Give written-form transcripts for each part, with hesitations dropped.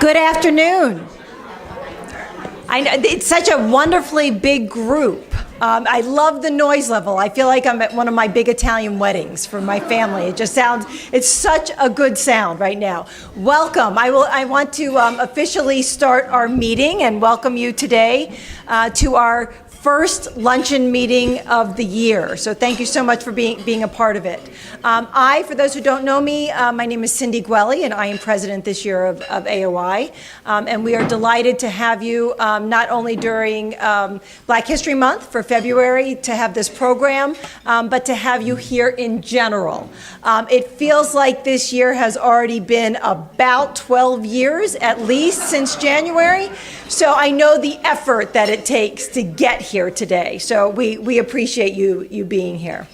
Good afternoon. I know it's such a wonderfully big group. I love the noise level. I feel like I'm at one of my big Italian weddings for my family. It just sounds, it's such a good sound right now. Welcome. I want to officially start our meeting and welcome you today to our first luncheon meeting of the year. So thank you so much for being a part of it. For those who don't know me, my name is Cindy Gwelly, and I am president this year of AOI. And we are delighted to have you not only during Black History Month for February to have this program, but to have you here in general. It feels like this year has already been about 12 years, at least since January. So I know the effort that it takes to get here today. So we appreciate you being here.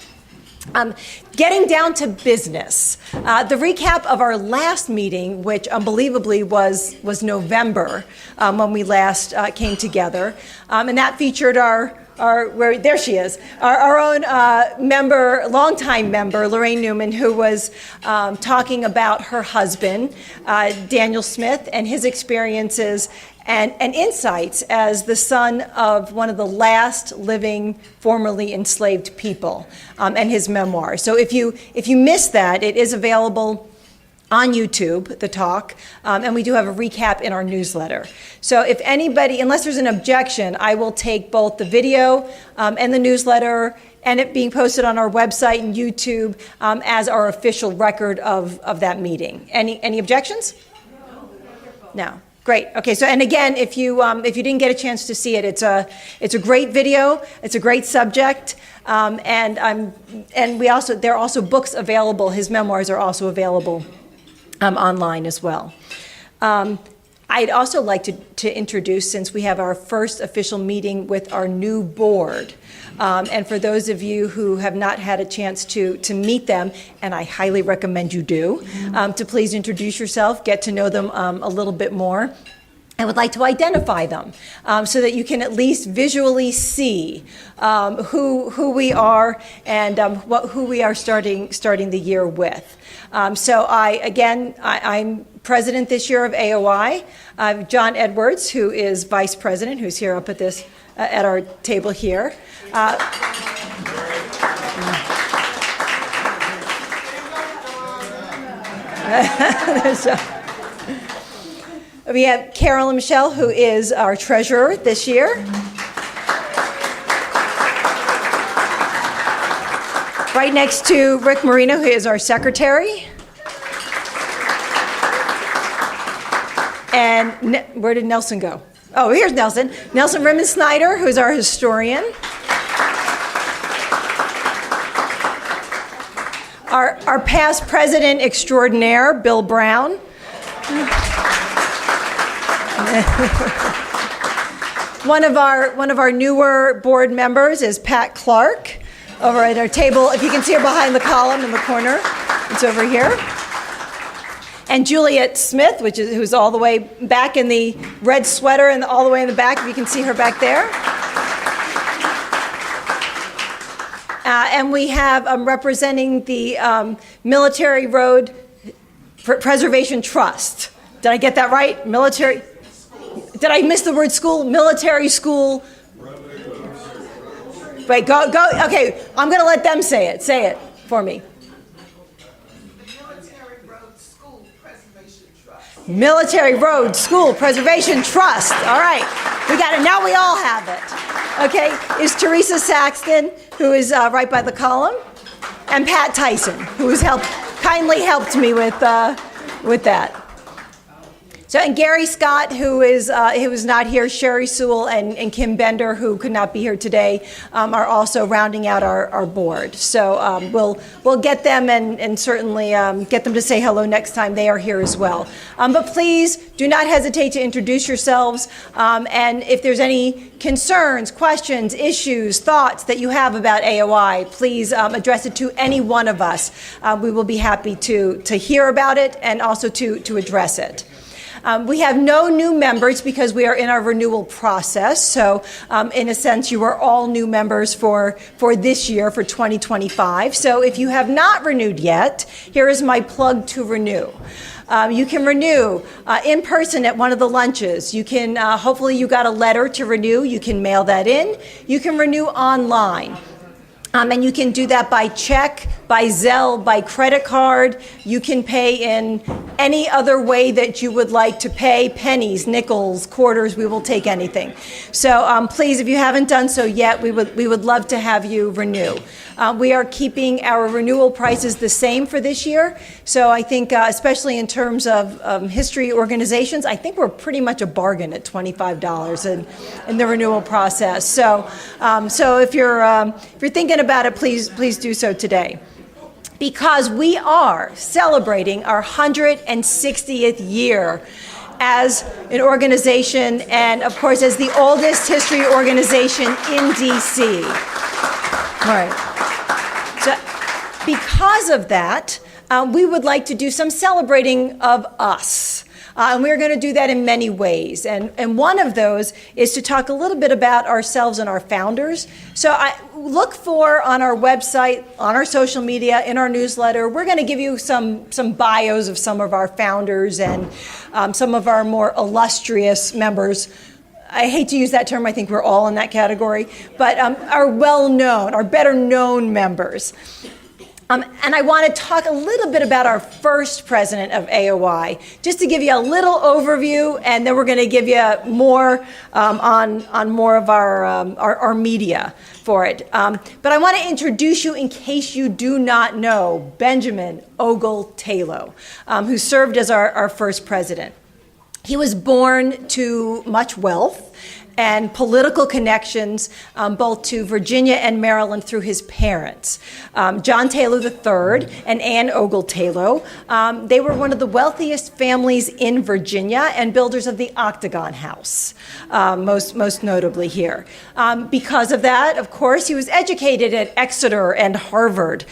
Getting down to business, the recap of our last meeting, which unbelievably was November when we last came together, and that featured there she is, our own longtime member, Lorraine Newman, who was talking about her husband, Daniel Smith, and his experiences and insights as the son of one of the last living formerly enslaved people, and his memoir. So if you missed that, it is available on YouTube, the talk, and we do have a recap in our newsletter. So if anybody, unless there's an objection, I will take both the video and the newsletter and it being posted on our website and YouTube as our official record of that meeting. Any objections? No. Great. Okay. So, and again, if you didn't get a chance to see it, it's a great video. It's a great subject, and there are also books available. His memoirs are also available online as well. I'd also like to introduce, since we have our first official meeting with our new board, and for those of you who have not had a chance to meet them, and I highly recommend you do, to please introduce yourself, get to know them a little bit more. I would like to identify them so that you can at least visually see who we are and who we are starting the year with. So I'm president this year of AOI. John Edwards, who is vice president, who's here up at our table here. We have Carolyn Michelle, who is our treasurer this year. Right next to Rick Marino, who is our secretary. And where did Nelson go? Oh, here's Nelson. Nelson Rimmon Snyder, who's our historian. Our past president extraordinaire, Bill Brown. One of our newer board members is Pat Clark, over at our table. If you can see her behind the column in the corner, it's over here. And Juliet Smith, who's all the way back in the red sweater and all the way in the back, if you can see her back there. And we have representing the Military Road Preservation Trust. Did I get that right? Military. Did I miss the word school? Military school. Wait, go. Okay, I'm going to let them say it. Say it for me. Military Road School Preservation Trust. Military Road School Preservation Trust. All right, we got it. Now we all have it. Okay, is Teresa Saxton, who is right by the column, and Pat Tyson, who has kindly helped me with that. So, and Gary Scott, who is not here, Sherry Sewell and Kim Bender, who could not be here today, are also rounding out our board. So we'll get them and certainly get them to say hello next time they are here as well. But please do not hesitate to introduce yourselves. And if there's any concerns, questions, issues, thoughts that you have about AOI, please address it to any one of us. We will be happy to hear about it and also to address it. We have no new members because we are in our renewal process. So in a sense, you are all new members for this year, for 2025. So if you have not renewed yet, here is my plug to renew. You can renew in person at one of the lunches. You can, hopefully you got a letter to renew. You can mail that in. You can renew online. And you can do that by check, by Zelle, by credit card. You can pay in any other way that you would like to pay, pennies, nickels, quarters, we will take anything. So please, if you haven't done so yet, we would love to have you renew. We are keeping our renewal prices the same for this year. So I think, especially in terms of history organizations, I think we're pretty much a bargain at $25 in the renewal process. So if you're thinking about it, please do so today. Because we are celebrating our 160th year as an organization and, of course, as the oldest history organization in D.C. All right. So because of that, we would like to do some celebrating of us. And we're going to do that in many ways. And one of those is to talk a little bit about ourselves and our founders. So I look for on our website, on our social media, in our newsletter, we're going to give you some bios of some of our founders and some of our more illustrious members. I hate to use that term, I think we're all in that category, but our well-known, our better-known members. And I want to talk a little bit about our first president of AOI, just to give you a little overview, and then we're going to give you more on more of our media for it. But I want to introduce you, in case you do not know, Benjamin Ogle Taylor, who served as our first president. He was born to much wealth and political connections, both to Virginia and Maryland through his parents. John Taylor III and Anne Ogle Taylor, they were one of the wealthiest families in Virginia and builders of the Octagon House, most notably here. Because of that, of course, he was educated at Exeter and Harvard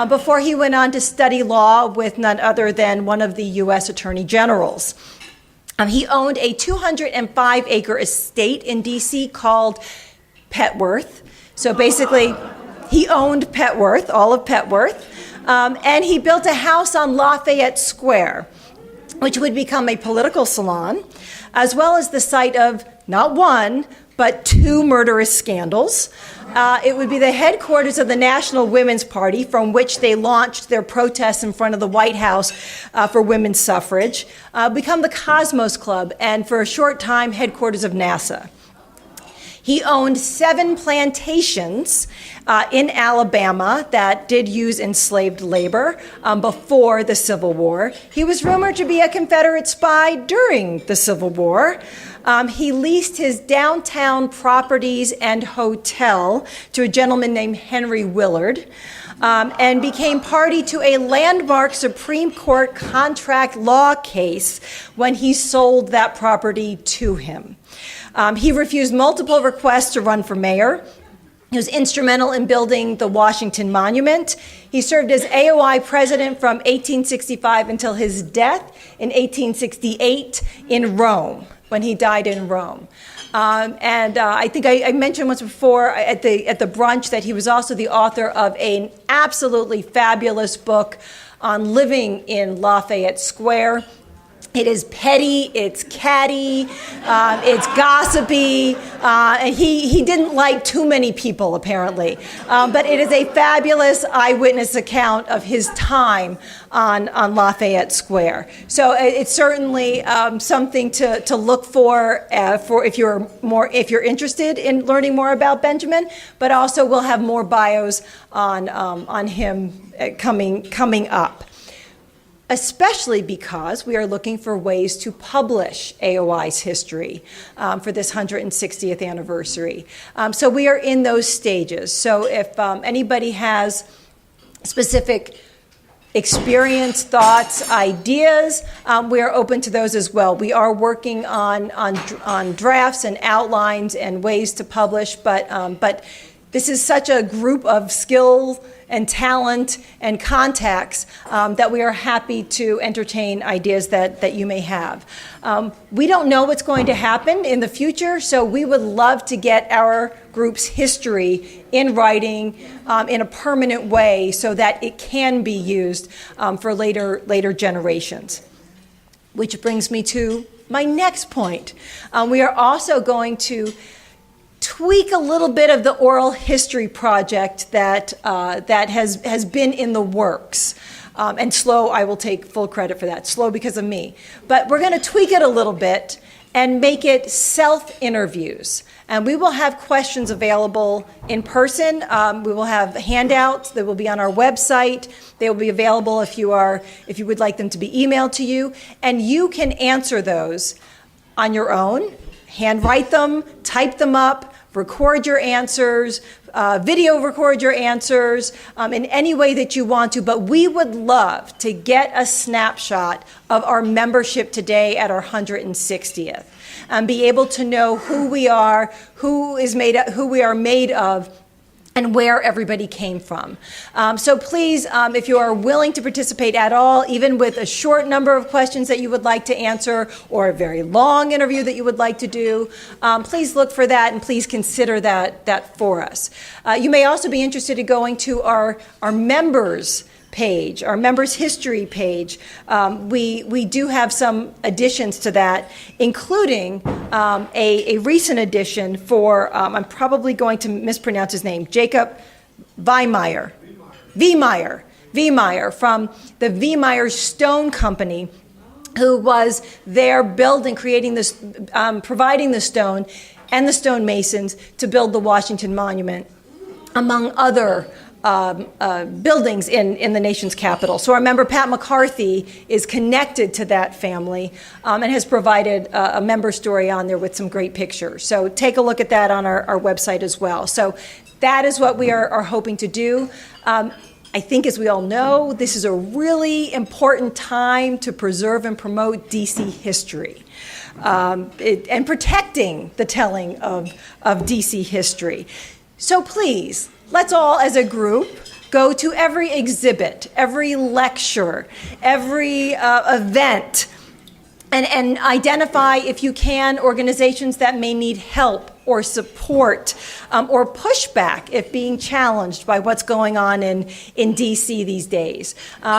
before he went on to study law with none other than one of the U.S. Attorney Generals. He owned a 205-acre estate in D.C. called Petworth. So basically, he owned Petworth, all of Petworth, and he built a house on Lafayette Square, which would become a political salon, as well as the site of not one, but two murderous scandals. It would be the headquarters of the National Women's Party, from which they launched their protests in front of the White House for women's suffrage, become the Cosmos Club, and for a short time, headquarters of NASA. He owned 7 plantations in Alabama that did use enslaved labor before the Civil War. He was rumored to be a Confederate spy during the Civil War. He leased his downtown properties and hotel to a gentleman named Henry Willard, and became party to a landmark Supreme Court contract law case when he sold that property to him. He refused multiple requests to run for mayor. He was instrumental in building the Washington Monument. He served as AOI president from 1865 until his death in 1868 in Rome, when he died in Rome. I think I mentioned once before at the brunch that he was also the author of an absolutely fabulous book on living in Lafayette Square. It is petty, it's catty, it's gossipy, and he didn't like too many people, apparently. But it is a fabulous eyewitness account of his time on Lafayette Square. So it's certainly something to look for if you're interested in learning more about Benjamin. But also we'll have more bios on him coming up. Especially because we are looking for ways to publish AOI's history for this 160th anniversary. So we are in those stages. So if anybody has specific experience, thoughts, ideas, we are open to those as well. We are working on drafts and outlines and ways to publish, but this is such a group of skill and talent and contacts that we are happy to entertain ideas that you may have. We don't know what's going to happen in the future, so we would love to get our group's history in writing in a permanent way so that it can be used for later generations. which brings me to my next point. We are also going to tweak a little bit of the oral history project that has been in the works. And slow, I will take full credit for that. Slow because of me. But we're going to tweak it a little bit and make it self-interviews. And we will have questions available in person. We will have handouts that will be on our website. They will be available if you would like them to be emailed to you. And you can answer those on your own, handwrite them, type them up, record your answers, video record your answers in any way that you want to. But we would love to get a snapshot of our membership today at our 160th and be able to know who we are, who we are made of, and where everybody came from. So please, if you are willing to participate at all, even with a short number of questions that you would like to answer or a very long interview that you would like to do, please look for that and please consider that for us. You may also be interested in going to our members page, our members history page. We do have some additions to that, including a recent addition for, I'm probably going to mispronounce his name, Jacob Wiemeyer from the Wiemeyer Stone Company, who was there building, creating this, providing the stone and the stonemasons to build the Washington Monument, among other buildings in the nation's capital. So our member Pat McCarthy is connected to that family and has provided a member story on there with some great pictures. So take a look at that on our website as well. So that is what we are hoping to do. I think, as we all know, this is a really important time to preserve and promote DC history and protecting the telling of DC history. So please, let's all, as a group, go to every exhibit, every lecture, every event, and identify, if you can, organizations that may need help or support or pushback if being challenged by what's going on in DC these days.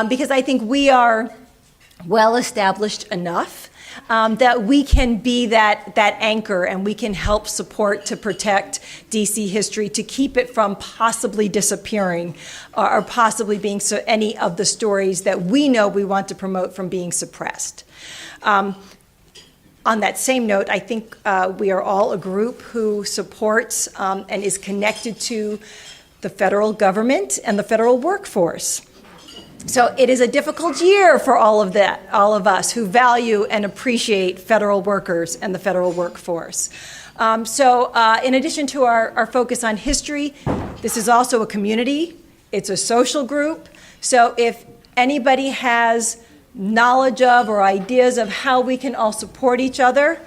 Because I think we are well established enough that we can be that anchor, and we can help support to protect DC history, to keep it from possibly disappearing or possibly being any of the stories that we know we want to promote from being suppressed. On that same note, I think we are all a group who supports and is connected to the federal government and the federal workforce. So it is a difficult year for all of us who value and appreciate federal workers and the federal workforce. So in addition to our focus on history, this is also a community. It's a social group. So if anybody has knowledge of or ideas of how we can all support each other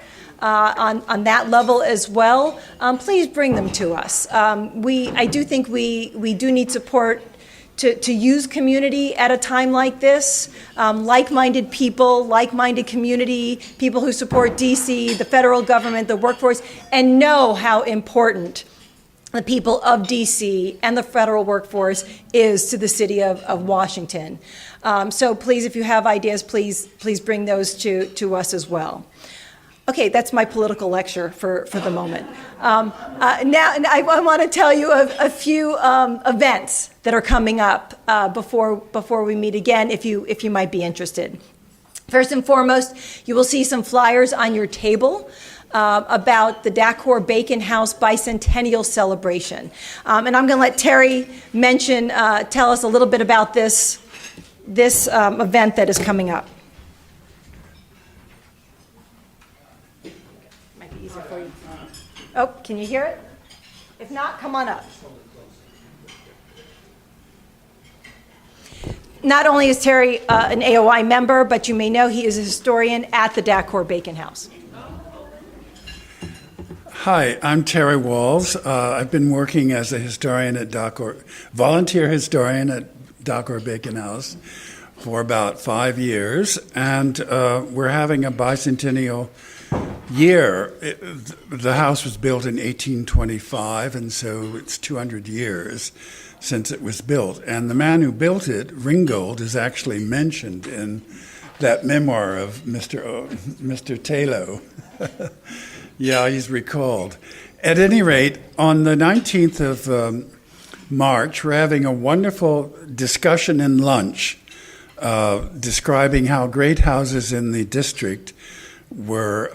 on that level as well, please bring them to us. I do think we do need support to use community at a time like this, like-minded people, like-minded community, people who support DC, the federal government, the workforce, and know how important the people of DC and the federal workforce is to the city of Washington. So please, if you have ideas, please bring those to us as well. Okay, that's my political lecture for the moment. Now, and I want to tell you a few events that are coming up before we meet again, if you might be interested. First and foremost, you will see some flyers on your table about the Dacor Bacon House Bicentennial Celebration. And I'm going to let Terry tell us a little bit about this event that is coming up. Might be easier for you. Oh, can you hear it? If not, come on up. Not only is Terry an AOI member, but you may know he is a historian at the Dacor Bacon House. Hi, I'm Terry Walls. I've been working as a historian at volunteer historian at Dacor Bacon House for about 5 years, and we're having a bicentennial year. The house was built in 1825, and so it's 200 years since it was built. And the man who built it, Ringgold, is actually mentioned in that memoir of Mr. Taylor. Yeah, he's recalled. At any rate, on the 19th of March, we're having a wonderful discussion and lunch describing how great houses in the district were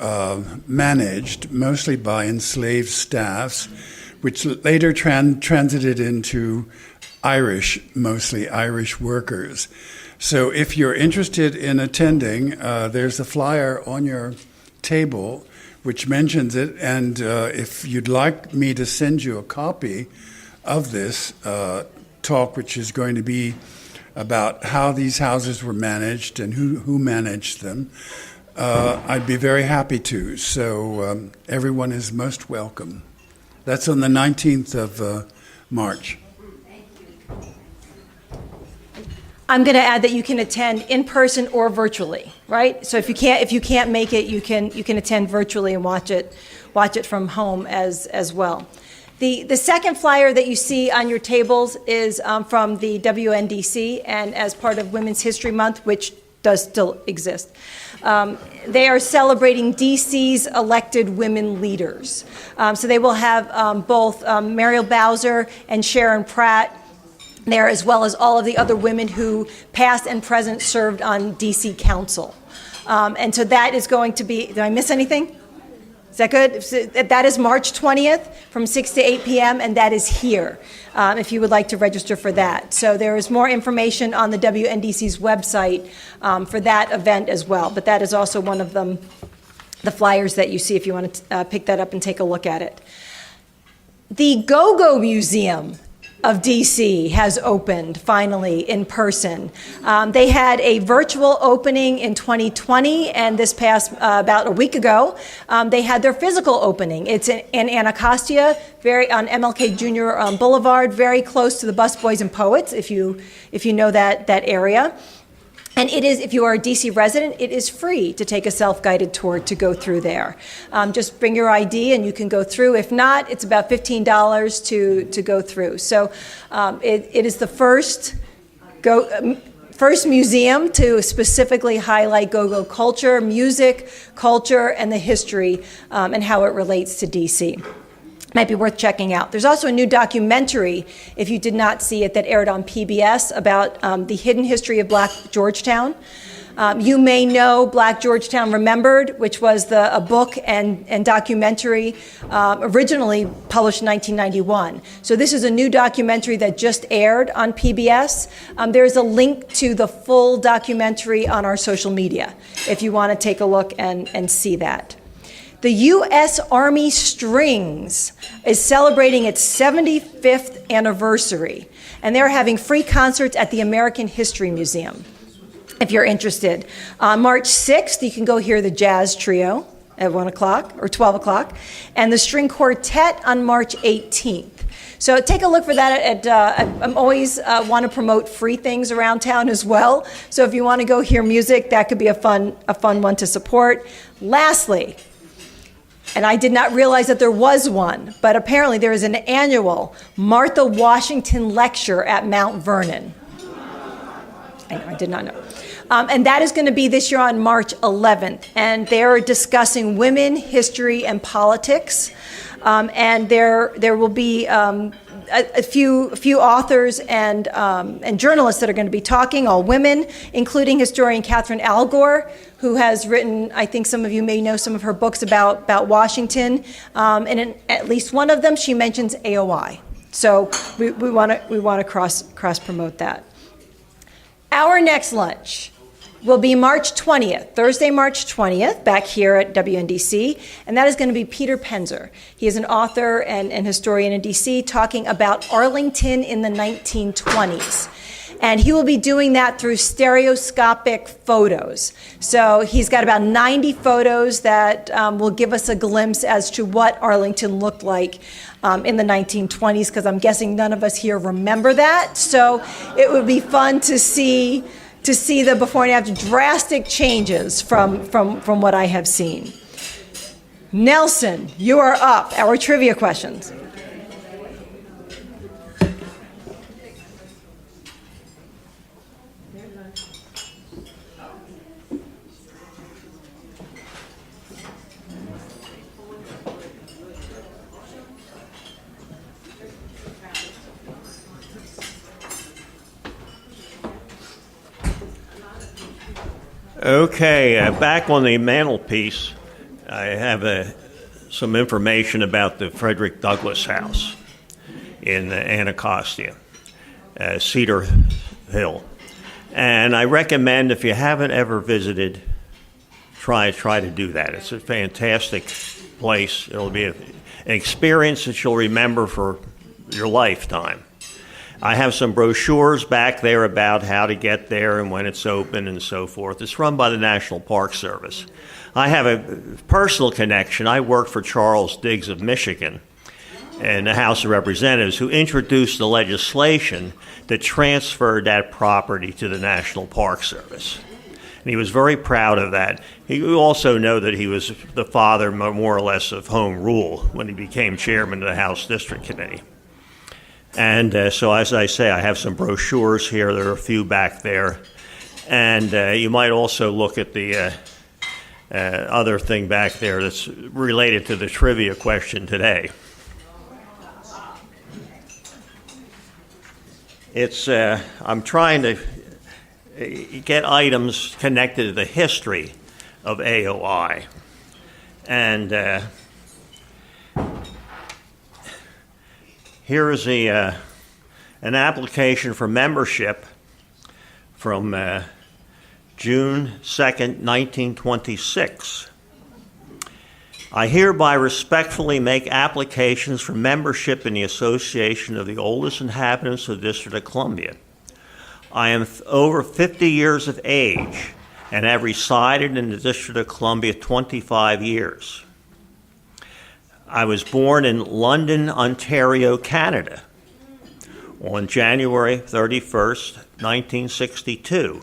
managed mostly by enslaved staffs, which later transited into mostly Irish workers. So if you're interested in attending, there's a flyer on your table which mentions it, and if you'd like me to send you a copy of this talk, which is going to be about how these houses were managed and who managed them, I'd be very happy to. So everyone is most welcome. That's on the 19th of March. I'm going to add that you can attend in person or virtually, right? So if you can't make it, you can attend virtually and watch it from home as well. The second flyer that you see on your tables is from the WNDC, and as part of Women's History Month, which does still exist. They are celebrating DC's elected women leaders. So they will have both Muriel Bowser and Sharon Pratt there, as well as all of the other women who past and present served on DC Council. And so that is going to be, did I miss anything? Is that good? That is March 20th from 6 to 8 p.m., and that is here, if you would like to register for that. So there is more information on the WNDC's website for that event as well, but that is also one of them, the flyers that you see if you want to pick that up and take a look at it. The Go-Go Museum of DC has opened finally in person. They had a virtual opening in 2020, and this past about a week ago, they had their physical opening. It's in Anacostia, very on MLK Jr. Boulevard, very close to the Busboys and Poets, if you know that area. And it is, if you are a DC resident, it is free to take a self-guided tour to go through there. Just bring your ID and you can go through. If not, it's about $15 to go through. So it is the first museum to specifically highlight go-go culture, music, culture, and the history and how it relates to DC. Might be worth checking out. There's also a new documentary, if you did not see it, that aired on PBS about the hidden history of Black Georgetown. You may know Black Georgetown Remembered, which was a book and documentary originally published in 1991. So this is a new documentary that just aired on PBS. There's a link to the full documentary on our social media if you want to take a look and see that. The U.S. Army Strings is celebrating its 75th anniversary, and they're having free concerts at the American History Museum, if you're interested. On March 6th, you can go hear the Jazz Trio at 1 o'clock or 12 o'clock, and the String Quartet on March 18th. So take a look for that. I'm always want to promote free things around town as well. So if you want to go hear music, that could be a fun one to support. Lastly, and I did not realize that there was one, but apparently there is an annual Martha Washington lecture at Mount Vernon. I did not know. And that is going to be this year on March 11th. And they're discussing women, history, and politics. And there will be a few authors and journalists that are going to be talking, all women, including historian Catherine Algor, who has written, I think some of you may know some of her books about Washington. And in at least one of them, she mentions AOI. So we want to cross promote that. Our next lunch will be March 20th, Thursday, March 20th, back here at WNDC, and that is going to be Peter Penzer. He is an author and historian in DC talking about Arlington in the 1920s. And he will be doing that through stereoscopic photos. So he's got about 90 photos that will give us a glimpse as to what Arlington looked like in the 1920s, because I'm guessing none of us here remember that. So it would be fun to see the before and after drastic changes from what I have seen. Nelson, you are up. Our trivia questions. Okay, back on the mantelpiece, I have some information about the Frederick Douglass House in Anacostia, Cedar Hill. And I recommend, if you haven't ever visited, try to do that. It's a fantastic place. It'll be an experience that you'll remember for your lifetime. I have some brochures back there about how to get there and when it's open and so forth. It's run by the National Park Service. I have a personal connection. I worked for Charles Diggs of Michigan in the House of Representatives, who introduced the legislation that transferred that property to the National Park Service. And he was very proud of that. You also know that he was the father, more or less, of home rule when he became chairman of the House District Committee. And so, as I say, I have some brochures here. There are a few back there. And you might also look at the other thing back there that's related to the trivia question today. I'm trying to get items connected to the history of AOI. And here is an application for membership from June 2nd, 1926. I hereby respectfully make applications for membership in the Association of the Oldest Inhabitants of the District of Columbia. I am over 50 years of age and have resided in the District of Columbia 25 years. I was born in London, Ontario, Canada on January 31st, 1962.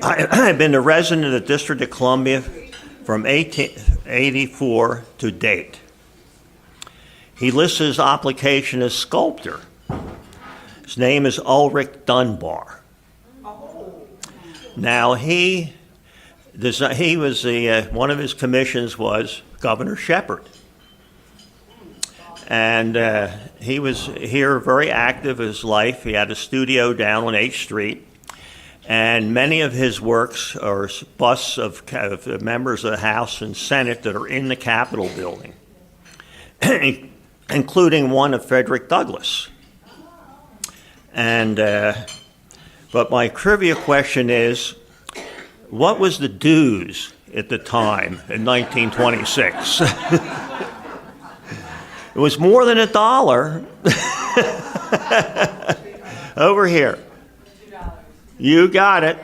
I've been a resident of the District of Columbia from 1884 to date. He lists his application as sculptor. His name is Ulrich Dunbar. Now he was one of his commissions was Governor Shepherd, and he was here very active in his life. He had a studio down on H Street, and many of his works are busts of members of the House and Senate that are in the Capitol building, including one of Frederick Douglass. And but my trivia question is, what was the dues at the time in 1926? It was more than $1. Over here. $2. You got it.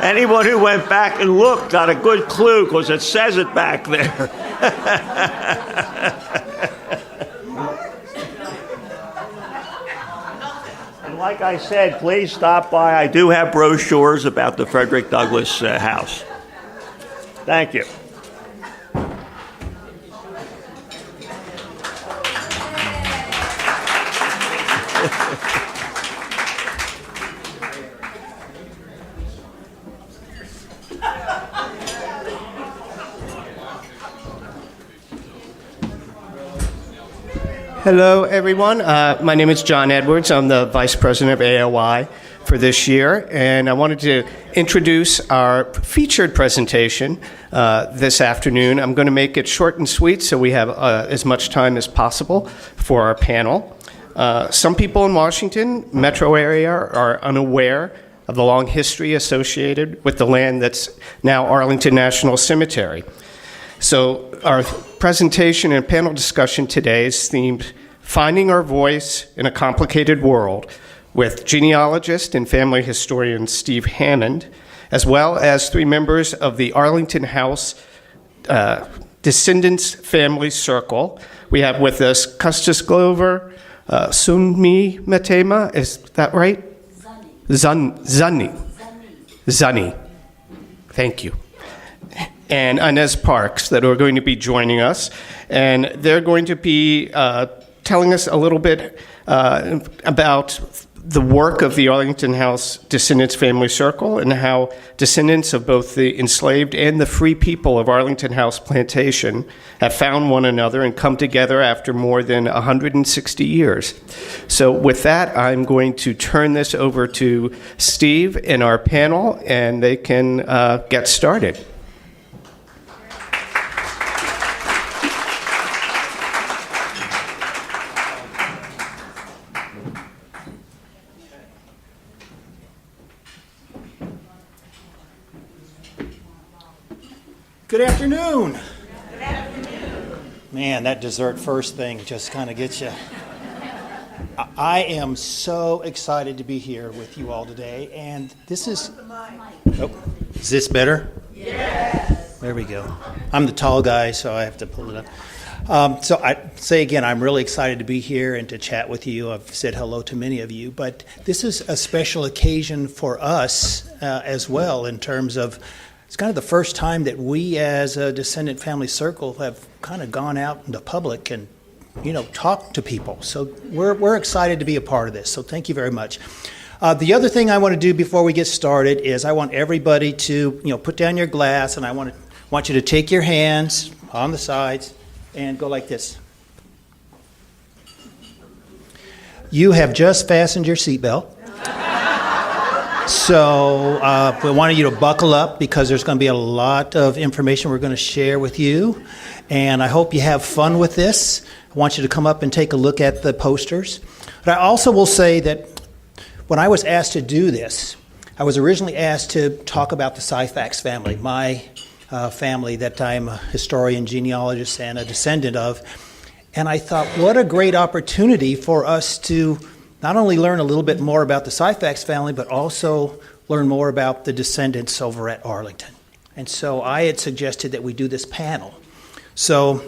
Anyone who went back and looked got a good clue because it says it back there. Like I said, please stop by. I do have brochures about the Frederick Douglass House. Thank you. Hello, everyone. My name is John Edwards. I'm the Vice President of AOI for this year, and I wanted to introduce our featured presentation this afternoon. I'm going to make it short and sweet so we have as much time as possible for our panel. Some people in Washington metro area are unaware of the long history associated with the land that's now Arlington National Cemetery. So our presentation and panel discussion today is themed Finding Our Voice in a Complicated World with genealogist and family historian Steve Hammond, as well as 3 members of the Arlington House Descendants Family Circle. We have with us Custis Glover, Sunmi Matema, is that right? Zani. Thank you. And Inez Parks that are going to be joining us. And they're going to be telling us a little bit about the work of the Arlington House Descendants Family Circle and how descendants of both the enslaved and the free people of Arlington House Plantation have found one another and come together after more than 160 years. So with that, I'm going to turn this over to Steve and our panel, and they can get started. Good afternoon. Good afternoon. Man, that dessert first thing just kind of gets you. I am so excited to be here with you all today, and this is. Oh, is this better? Yes. There we go. I'm the tall guy, so I have to pull it up. So I say again, I'm really excited to be here and to chat with you. I've said hello to many of you, but this is a special occasion for us as well in terms of. It's kind of the first time that we as a Descendant Family Circle have kind of gone out into public and, talked to people. So we're excited to be a part of this. So thank you very much. The other thing I want to do before we get started is I want everybody to, put down your glass, and I want you to take your hands on the sides and go like this. You have just fastened your seatbelt. So we wanted you to buckle up because there's going to be a lot of information we're going to share with you. And I hope you have fun with this. I want you to come up and take a look at the posters. But I also will say that when I was asked to do this, I was originally asked to talk about the Syphax family, my family that I'm a historian, genealogist, and a descendant of. And I thought, what a great opportunity for us to not only learn a little bit more about the Syphax family, but also learn more about the descendants over at Arlington. And so I had suggested that we do this panel. So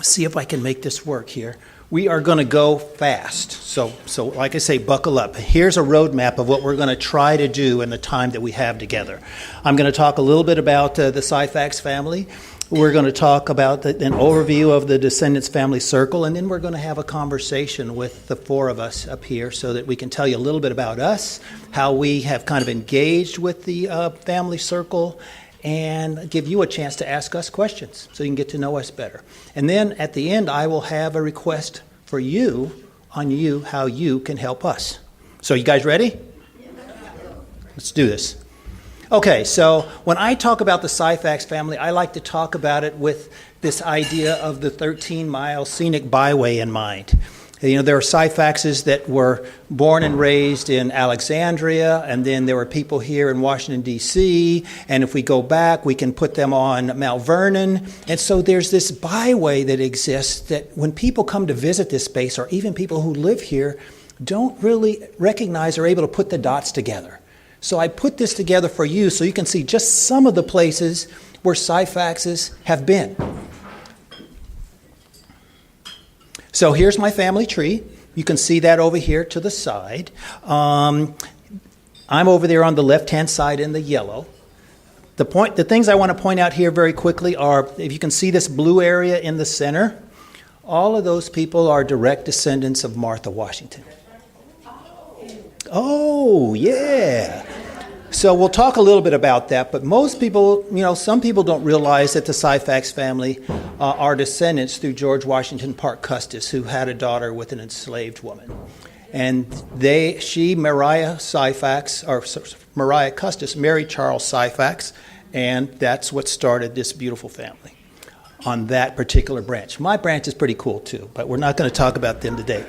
see if I can make this work here. We are going to go fast. So like I say, buckle up. Here's a roadmap of what we're going to try to do in the time that we have together. I'm going to talk a little bit about the Syphax family. We're going to talk about an overview of the Descendants Family Circle, and then we're going to have a conversation with the four of us up here so that we can tell you a little bit about us, how we have kind of engaged with the family circle, and give you a chance to ask us questions so you can get to know us better. And then at the end, I will have a request for you on how you can help us. So you guys ready? Let's do this. Okay, so when I talk about the Syphax family, I like to talk about it with this idea of the 13-mile scenic byway in mind. There are Syphaxes that were born and raised in Alexandria, and then there were people here in Washington, D.C., and if we go back, we can put them on Mount Vernon. And so there's this byway that exists that when people come to visit this space, or even people who live here, don't really recognize or able to put the dots together. So I put this together for you so you can see just some of the places where Syphaxes have been. So here's my family tree. You can see that over here to the side. I'm over there on the left-hand side in the yellow. The things I want to point out here very quickly are, if you can see this blue area in the center, all of those people are direct descendants of Martha Washington. Oh, yeah. So we'll talk a little bit about that, but most people, some people don't realize that the Syphax family are descendants through George Washington Parke Custis, who had a daughter with an enslaved woman. And Maria Custis, married Charles Syphax, and that's what started this beautiful family on that particular branch. My branch is pretty cool too, but we're not going to talk about them today.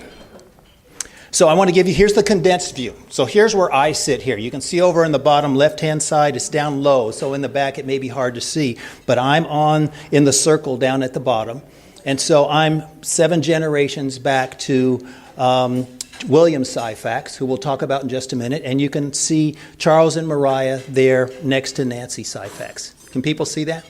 So I want to give you, here's the condensed view. So here's where I sit here. You can see over in the bottom left-hand side, it's down low. So in the back, it may be hard to see. But I'm in the circle down at the bottom. And so I'm 7 generations back to William Syphax, who we'll talk about in just a minute. And you can see Charles and Mariah there next to Nancy Syphax. Can people see that?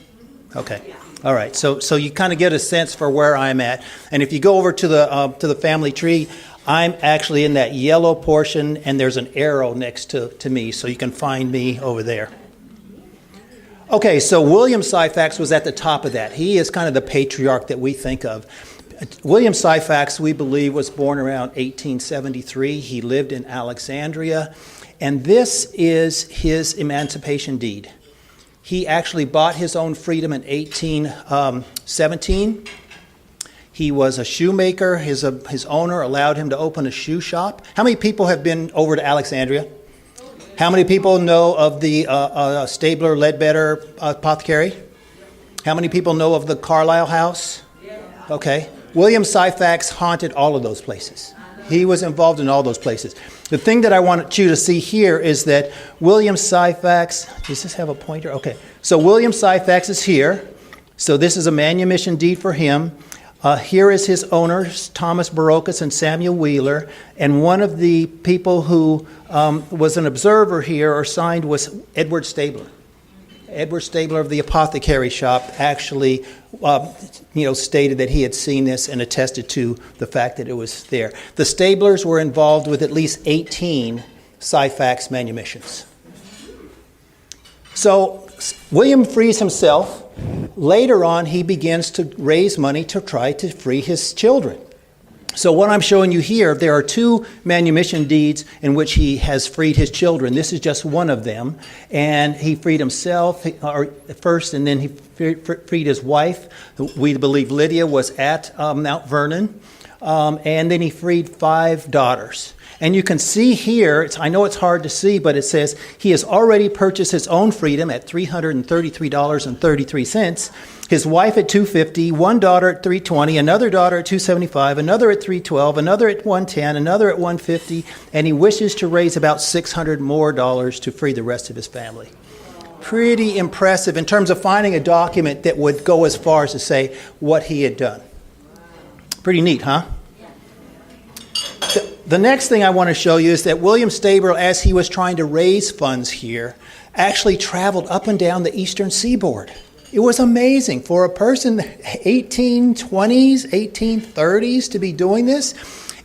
Okay. All right. So you kind of get a sense for where I'm at. And if you go over to the family tree, I'm actually in that yellow portion, and there's an arrow next to me, so you can find me over there. Okay, so William Syphax was at the top of that. He is kind of the patriarch that we think of. William Syphax, we believe, was born around 1873. He lived in Alexandria, and this is his emancipation deed. He actually bought his own freedom in 1817. He was a shoemaker. His owner allowed him to open a shoe shop. How many people have been over to Alexandria? How many people know of the Stabler Ledbetter Apothecary? How many people know of the Carlisle House? Okay. William Syphax haunted all of those places. He was involved in all those places. The thing that I want you to see here is that William Syphax, does this have a pointer? Okay. So William Syphax is here. So this is a manumission deed for him. Here is his owners, Thomas Barocas and Samuel Wheeler. And one of the people who was an observer here or signed was Edward Stabler. Edward Stabler of the apothecary shop actually stated that he had seen this and attested to the fact that it was there. The Stablers were involved with at least 18 Syphax manumissions. So William frees himself. Later on, he begins to raise money to try to free his children. So what I'm showing you here, there are two manumission deeds in which he has freed his children. This is just one of them. And he freed himself first, and then he freed his wife. We believe Lydia was at Mount Vernon. And then he freed 5 daughters. And you can see here, I know it's hard to see, but it says he has already purchased his own freedom at $333.33. His wife at $250, one daughter at $320, another daughter at $275, another at $312, another at $110, another at $150, and he wishes to raise about $600 more to free the rest of his family. Pretty impressive in terms of finding a document that would go as far as to say what he had done. Pretty neat, huh? The next thing I want to show you is that William Stabler, as he was trying to raise funds here, actually traveled up and down the eastern seaboard. It was amazing for a person 1820s, 1830s to be doing this.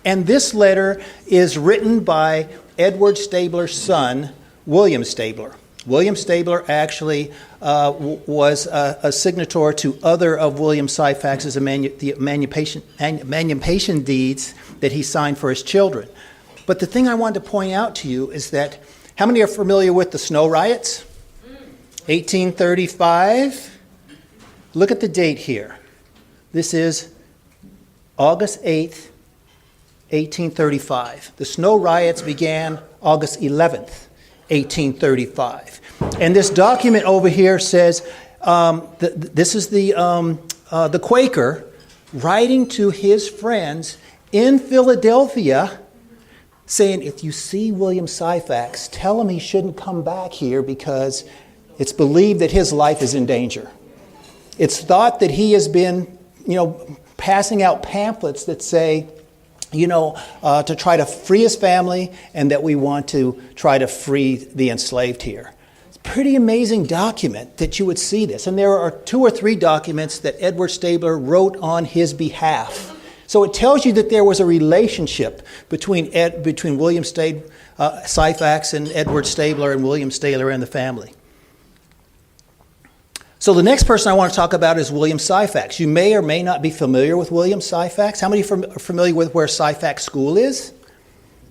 And this letter is written by Edward Stabler's son, William Stabler. William Stabler actually was a signator to other of William Syphax's manumission deeds that he signed for his children. But the thing I wanted to point out to you is that, how many are familiar with the snow riots? 1835. Look at the date here. This is August 8th, 1835. The snow riots began August 11th, 1835. And this document over here says, this is the Quaker writing to his friends in Philadelphia saying, if you see William Syphax, tell him he shouldn't come back here because it's believed that his life is in danger. It's thought that he has been, passing out pamphlets that say, to try to free his family and that we want to try to free the enslaved here. It's a pretty amazing document that you would see this. And there are 2 or 3 documents that Edward Stabler wrote on his behalf. So it tells you that there was a relationship between William Syphax and Edward Stabler and William Stabler and the family. So the next person I want to talk about is William Syphax. You may or may not be familiar with William Syphax. How many are familiar with where Syphax School is?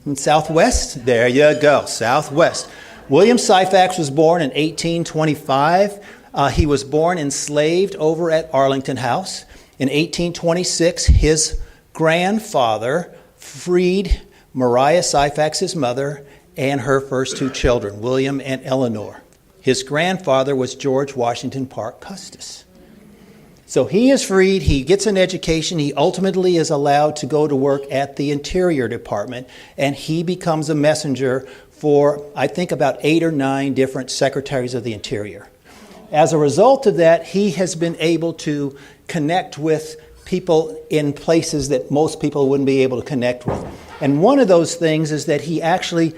In Southwest? There you go, Southwest. William Syphax was born in 1825. He was born enslaved over at Arlington House. In 1826, his grandfather freed Maria Syphax's mother and her first 2 children, William and Eleanor. His grandfather was George Washington Parke Custis. So he is freed, he gets an education, he ultimately is allowed to go to work at the Interior Department, and he becomes a messenger for, I think, about 8 or 9 different secretaries of the Interior. As a result of that, he has been able to connect with people in places that most people wouldn't be able to connect with. And one of those things is that he actually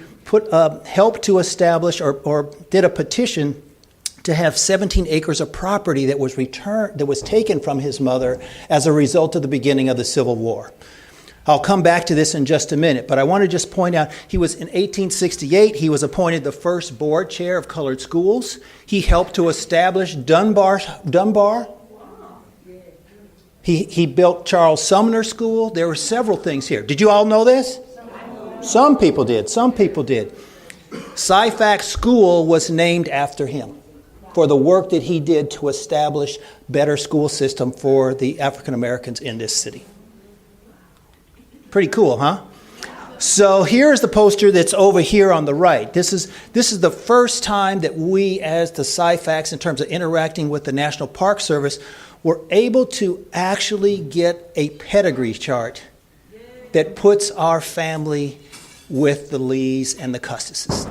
helped to establish or did a petition to have 17 acres of property that was taken from his mother as a result of the beginning of the Civil War. I'll come back to this in just a minute, but I want to just point out, he was in 1868, he was appointed the first board chair of colored schools. He helped to establish Dunbar. He built Charles Sumner School. There were several things here. Did you all know this? Some people did. Some people did. Syphax School was named after him for the work that he did to establish better school system for the African Americans in this city. Pretty cool, huh? So here's the poster that's over here on the right. This is the first time that we, as the Syphax, in terms of interacting with the National Park Service, were able to actually get a pedigree chart that puts our family with the Lees and the Custises.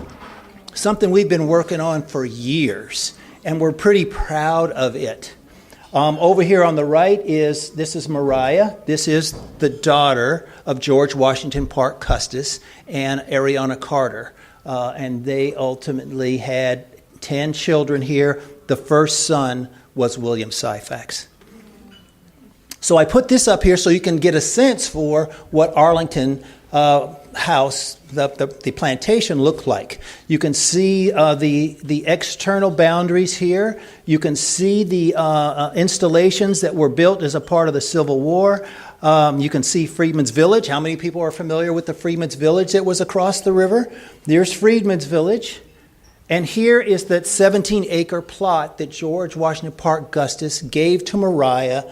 Something we've been working on for years, and we're pretty proud of it. Over here on the right this is Mariah. This is the daughter of George Washington Parke Custis and Ariana Carter. And they ultimately had 10 children here. The first son was William Syphax. So I put this up here so you can get a sense for what Arlington house, the plantation looked like. You can see the external boundaries here. You can see the installations that were built as a part of the Civil War. You can see Freedman's Village. How many people are familiar with the Freedman's Village that was across the river? There's Freedman's Village. And here is that 17-acre plot that George Washington Parke Custis gave to Mariah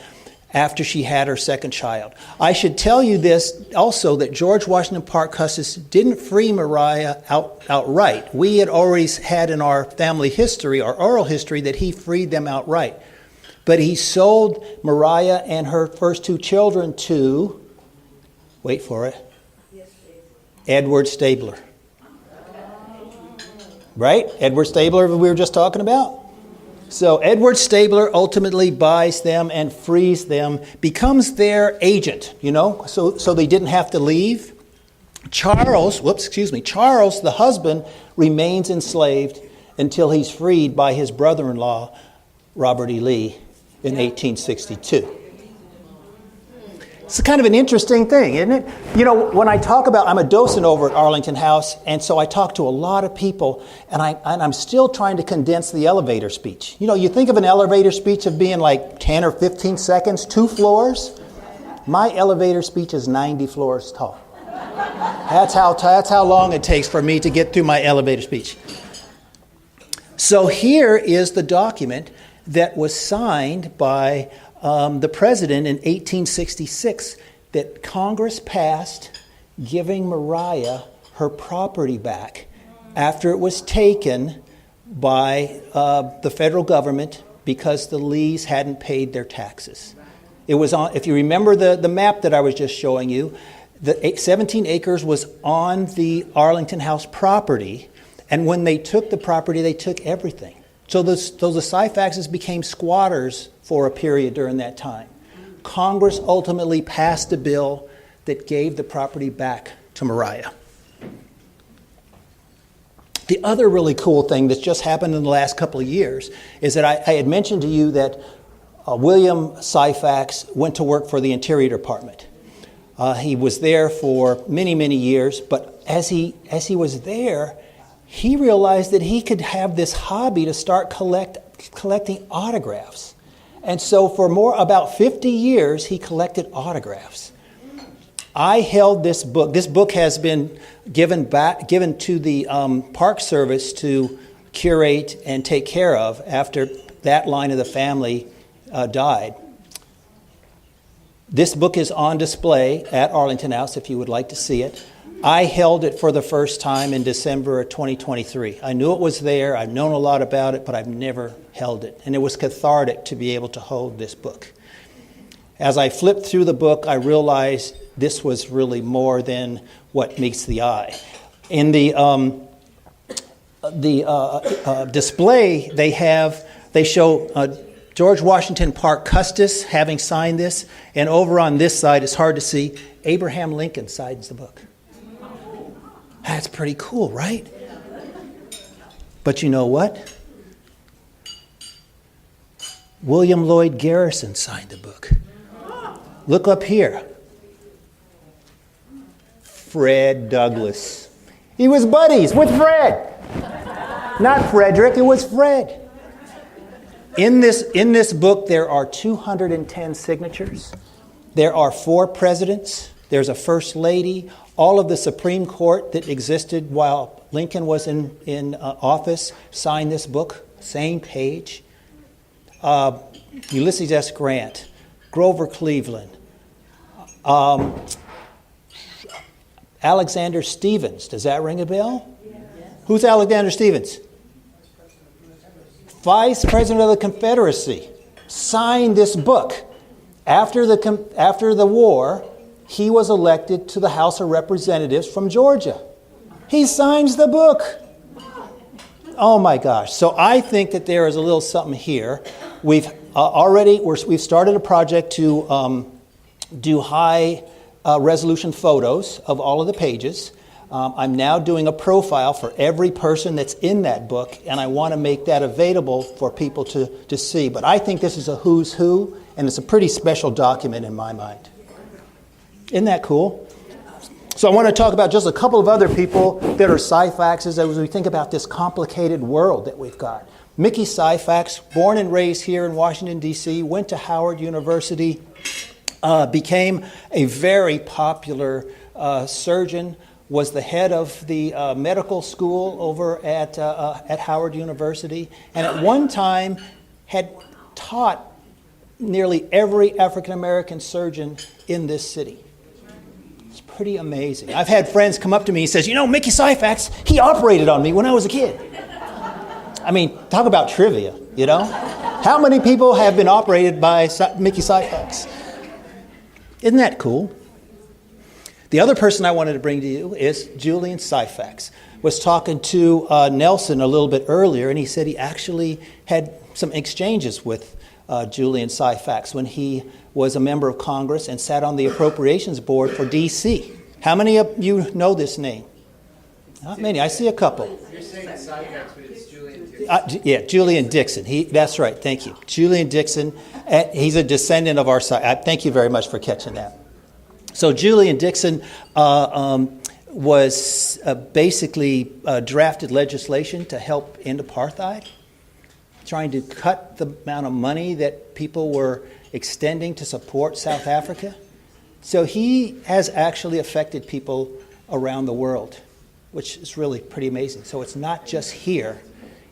after she had her second child. I should tell you this also, that George Washington Parke Custis didn't free Mariah outright. We had always had in our family history, our oral history, that he freed them outright. But he sold Mariah and her first two children to, wait for it, Edward Stabler. Right? Edward Stabler we were just talking about? So Edward Stabler ultimately buys them and frees them, becomes their agent, so they didn't have to leave. Charles, the husband, remains enslaved until he's freed by his brother-in-law, Robert E. Lee, in 1862. It's kind of an interesting thing, isn't it? When I talk about, I'm a docent over at Arlington House, and so I talk to a lot of people, and I'm still trying to condense the elevator speech. You think of an elevator speech of being like 10 or 15 seconds, 2 floors. My elevator speech is 90 floors tall. That's how long it takes for me to get through my elevator speech. So here is the document that was signed by the president in 1866 that Congress passed, giving Mariah her property back after it was taken by the federal government because the Lees hadn't paid their taxes. It was on, if you remember the map that I was just showing you, the 17 acres was on the Arlington House property, and when they took the property, they took everything. So the Syphaxes became squatters for a period during that time. Congress ultimately passed a bill that gave the property back to Mariah. The other really cool thing that's just happened in the last couple of years is that I had mentioned to you that William Syphax went to work for the Interior Department. He was there for many, many years, but as he was there, he realized that he could have this hobby to start collecting autographs. And so for about 50 years, he collected autographs. I held this book. This book has been given to the Park Service to curate and take care of after that line of the family died. This book is on display at Arlington House if you would like to see it. I held it for the first time in December of 2023. I knew it was there. I've known a lot about it, but I've never held it. And it was cathartic to be able to hold this book. As I flipped through the book, I realized this was really more than what meets the eye. In the display, they show George Washington Parke Custis having signed this, and over on this side, it's hard to see, Abraham Lincoln signs the book. That's pretty cool, right? But you know what? William Lloyd Garrison signed the book. Look up here. Fred Douglass. He was buddies with Fred. Not Frederick, it was Fred. In this book, there are 210 signatures. There are 4 presidents. There's a first lady. All of the Supreme Court that existed while Lincoln was in office signed this book. Same page. Ulysses S. Grant, Grover Cleveland, Alexander Stephens. Does that ring a bell? Yes. Who's Alexander Stephens? Vice President of the Confederacy. Signed this book. After the war, he was elected to the House of Representatives from Georgia. He signs the book. Oh my gosh. So I think that there is a little something here. We've started a project to do high resolution photos of all of the pages. I'm now doing a profile for every person that's in that book, and I want to make that available for people to see. But I think this is a who's who, and it's a pretty special document in my mind. Isn't that cool? So I want to talk about just a couple of other people that are Syphaxes as we think about this complicated world that we've got. Mickey Syphax, born and raised here in Washington, D.C., went to Howard University, became a very popular surgeon, was the head of the medical school over at Howard University, and at one time had taught nearly every African-American surgeon in this city. It's pretty amazing. I've had friends come up to me and says, Mickey Syphax, he operated on me when I was a kid. I mean, talk about trivia, How many people have been operated by Mickey Syphax? Isn't that cool? The other person I wanted to bring to you is Julian Syphax. Was talking to Nelson a little bit earlier, and he said he actually had some exchanges with Julian Syphax when he was a member of Congress and sat on the Appropriations Board for D.C. How many of you know this name? Not many. I see a couple. You're saying Syphax, but it's Julian Dixon. Yeah, Julian Dixon. That's right. Thank you. Julian Dixon. He's a descendant of our side. Thank you very much for catching that. So Julian Dixon was basically drafted legislation to help end apartheid, trying to cut the amount of money that people were extending to support South Africa. So he has actually affected people around the world, which is really pretty amazing. So it's not just here,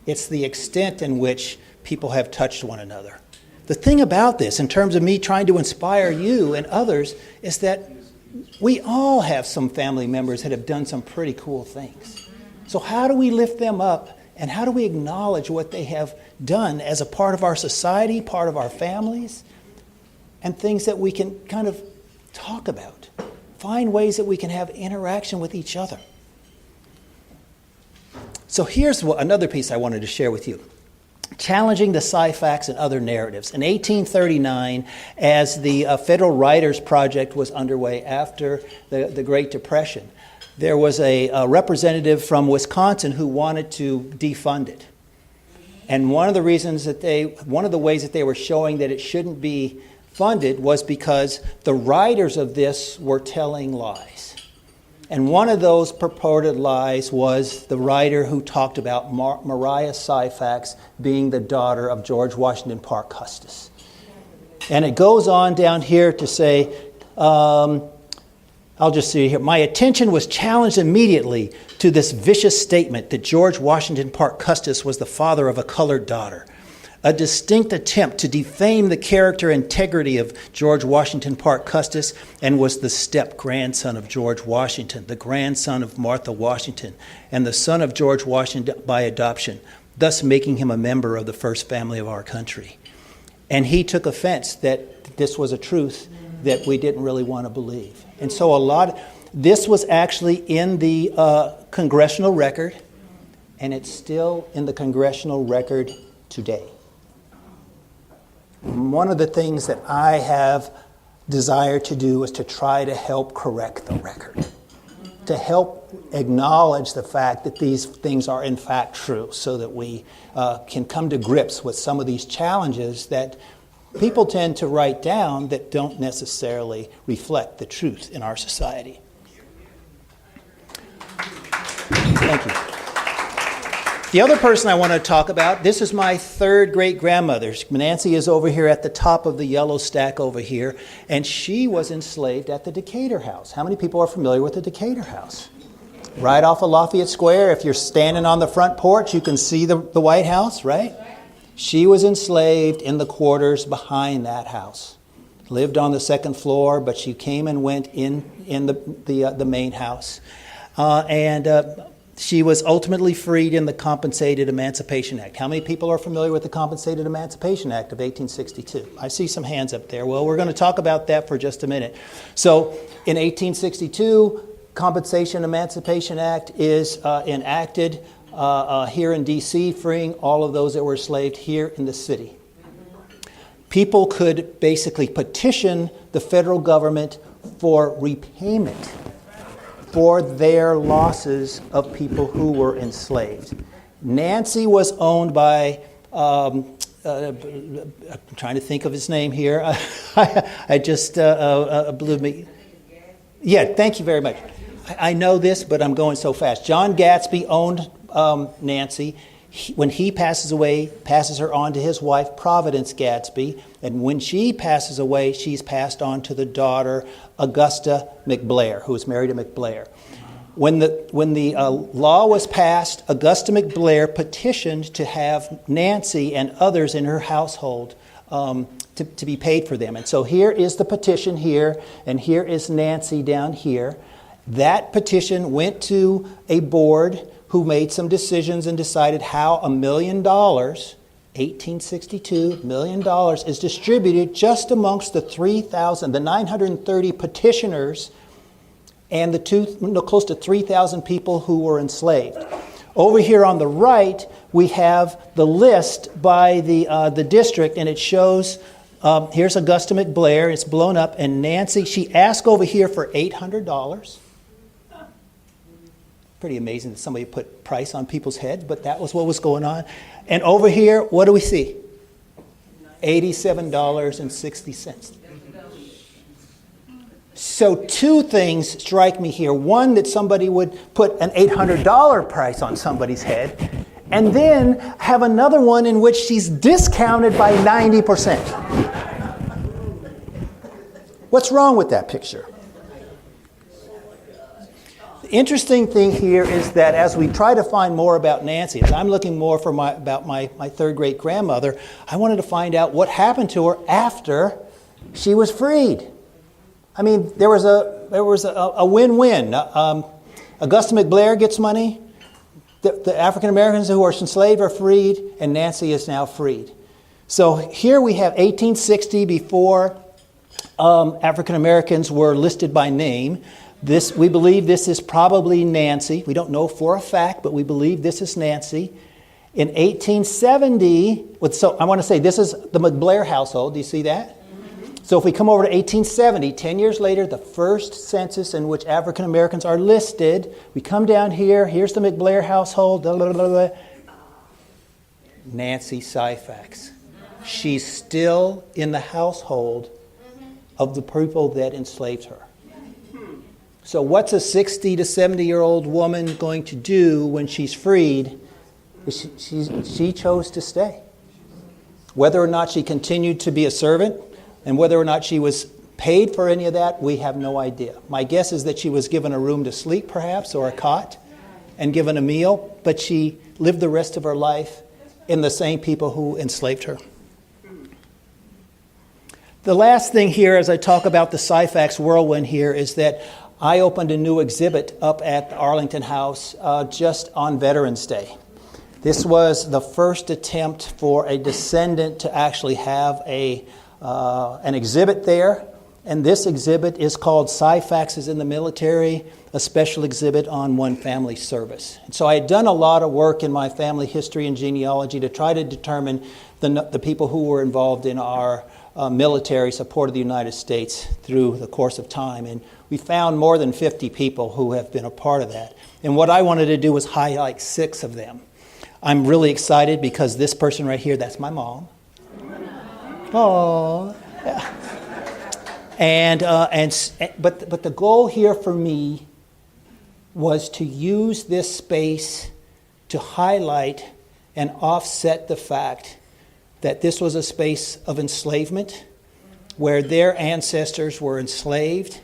it's the extent in which people have touched one another. The thing about this, in terms of me trying to inspire you and others, is that we all have some family members that have done some pretty cool things. So how do we lift them up, and how do we acknowledge what they have done as a part of our society, part of our families, and things that we can kind of talk about? Find ways that we can have interaction with each other. So here's another piece I wanted to share with you. Challenging the Syphax and other narratives. In 1839, as the Federal Writers Project was underway after the Great Depression, there was a representative from Wisconsin who wanted to defund it. And one of the ways that they were showing that it shouldn't be funded was because the writers of this were telling lies. And one of those purported lies was the writer who talked about Mariah Syphax being the daughter of George Washington Parke Custis. And it goes on down here to say, I'll just see here, my attention was challenged immediately to this vicious statement that George Washington Parke Custis was the father of a colored daughter. A distinct attempt to defame the character and integrity of George Washington Parke Custis, and was the step-grandson of George Washington, the grandson of Martha Washington, and the son of George Washington by adoption, thus making him a member of the first family of our country. And he took offense that this was a truth that we didn't really want to believe. And so this was actually in the congressional record, and it's still in the congressional record today. One of the things that I have desired to do is to try to help correct the record, to help acknowledge the fact that these things are in fact true, so that we can come to grips with some of these challenges that people tend to write down that don't necessarily reflect the truth in our society. Thank you. The other person I want to talk about, this is my third great-grandmother. Nancy is over here at the top of the yellow stack over here, and she was enslaved at the Decatur House. How many people are familiar with the Decatur House? Right off of Lafayette Square, if you're standing on the front porch, you can see the White House, right? She was enslaved in the quarters behind that house. Lived on the second floor, but she came and went in the main house. She was ultimately freed in the Compensated Emancipation Act. How many people are familiar with the Compensated Emancipation Act of 1862? I see some hands up there. Well, we're going to talk about that for just a minute. So in 1862, Compensation Emancipation Act is enacted here in D.C., freeing all of those that were enslaved here in the city. People could basically petition the federal government for repayment for their losses of people who were enslaved. Nancy was owned by, I'm trying to think of his name here. I just blew me. Yeah, thank you very much. I know this, but I'm going so fast. John Gatsby owned Nancy. When he passes away, passes her on to his wife, Providence Gatsby. And when she passes away, she's passed on to the daughter, Augusta McBlair, who was married to McBlair. When the law was passed, Augusta McBlair petitioned to have Nancy and others in her household to be paid for them. And so here is the petition here, and here is Nancy down here. That petition went to a board who made some decisions and decided how $1 million, 1862 $1 million, is distributed just amongst the 930 petitioners and the close to 3,000 people who were enslaved. Over here on the right, we have the list by the district, and it shows, here's Augusta McBlair, it's blown up, and Nancy, she asked over here for $800. Pretty amazing that somebody put price on people's heads, but that was what was going on. And over here, what do we see? $87.60. So two things strike me here. One, that somebody would put an $800 price on somebody's head, and then have another one in which she's discounted by 90%. What's wrong with that picture? Interesting thing here is that as we try to find more about Nancy, as I'm looking more for about my third great grandmother, I wanted to find out what happened to her after she was freed. I mean, there was a win-win. Augusta McBlair gets money. The African Americans who are enslaved are freed, and Nancy is now freed. So here we have 1860, before African Americans were listed by name. We believe this is probably Nancy. We don't know for a fact, but we believe this is Nancy. In 1870, so I want to say this is the McBlair household. Do you see that? So if we come over to 1870, 10 years later, the first census in which African Americans are listed, we come down here. Here's the McBlair household. Blah, blah, blah, blah. Nancy Syphax. She's still in the household of the people that enslaved her. So what's a 60 to 70-year-old woman going to do when she's freed? She chose to stay. Whether or not she continued to be a servant and whether or not she was paid for any of that, we have no idea. My guess is that she was given a room to sleep, perhaps, or a cot, and given a meal, but she lived the rest of her life in the same people who enslaved her. The last thing here, as I talk about the Syphax whirlwind here, is that I opened a new exhibit up at the Arlington House just on Veterans Day. This was the first attempt for a descendant to actually have an exhibit there. And this exhibit is called Syphaxes in the Military, a special exhibit on one family service. And so I had done a lot of work in my family history and genealogy to try to determine the people who were involved in our military support of the United States through the course of time. And we found more than 50 people who have been a part of that. And what I wanted to do was highlight 6 of them. I'm really excited because this person right here, that's my mom. Oh, yeah. But the goal here for me was to use this space to highlight and offset the fact that this was a space of enslavement where their ancestors were enslaved.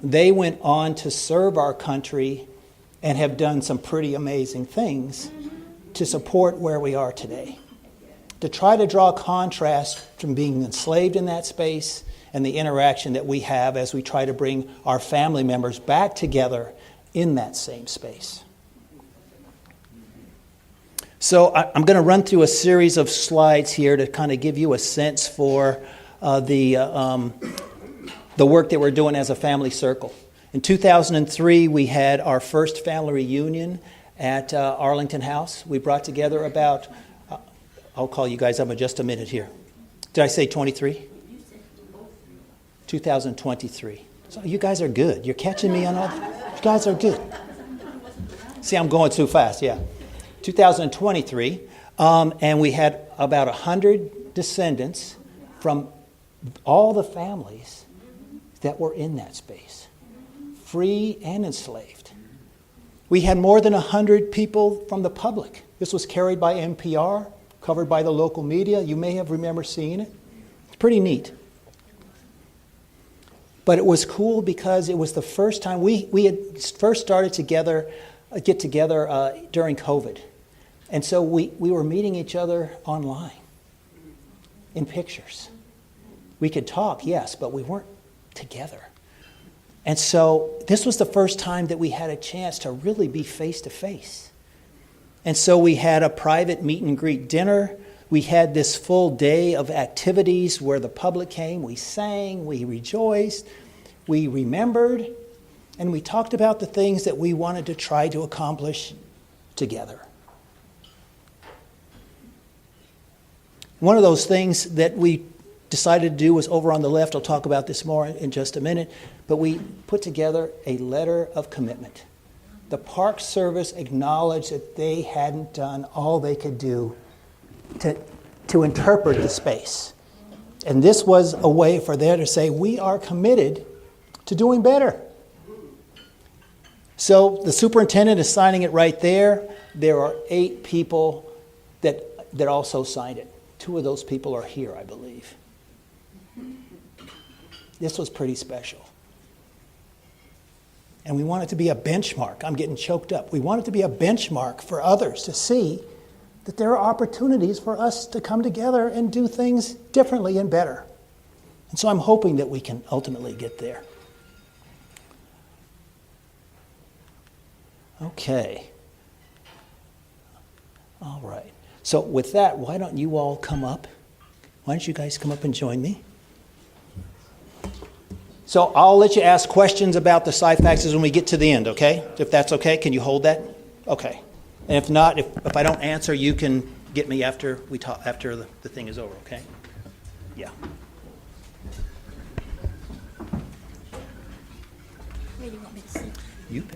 They went on to serve our country and have done some pretty amazing things to support where we are today. To try to draw a contrast from being enslaved in that space and the interaction that we have as we try to bring our family members back together in that same space. So I'm going to run through a series of slides here to kind of give you a sense for the work that we're doing as a family circle. In 2003, we had our first family reunion at Arlington House. We brought together about, I'll call you guys up in just a minute here. Did I say 23? 2023. So you guys are good. You're catching me on all. You guys are good. See, I'm going too fast, yeah. 2023, and we had about 100 descendants from all the families that were in that space, free and enslaved. We had more than 100 people from the public. This was carried by NPR, covered by the local media. You may have remembered seeing it. It's pretty neat. But it was cool because it was the first time we had first started get together during COVID. And so we were meeting each other online in pictures. We could talk, yes, but we weren't together. And so this was the first time that we had a chance to really be face to face. And so we had a private meet and greet dinner. We had this full day of activities where the public came. We sang, we rejoiced, we remembered, and we talked about the things that we wanted to try to accomplish together. One of those things that we decided to do was over on the left. I'll talk about this more in just a minute. But we put together a letter of commitment. The Park Service acknowledged that they hadn't done all they could do to interpret the space. And this was a way for them to say, we are committed to doing better. So the superintendent is signing it right there. There are 8 people that also signed it. 2 of those people are here, I believe. This was pretty special. And we want it to be a benchmark. I'm getting choked up. We want it to be a benchmark for others to see that there are opportunities for us to come together and do things differently and better. And so I'm hoping that we can ultimately get there. Okay. All right. So with that, why don't you all come up? Why don't you guys come up and join me? So I'll let you ask questions about the side faxes when we get to the end, okay? If that's okay, can you hold that? Okay. And if not, if I don't answer, you can get me after we talk, after the thing is over, okay? Yeah. Where do you want me to sit?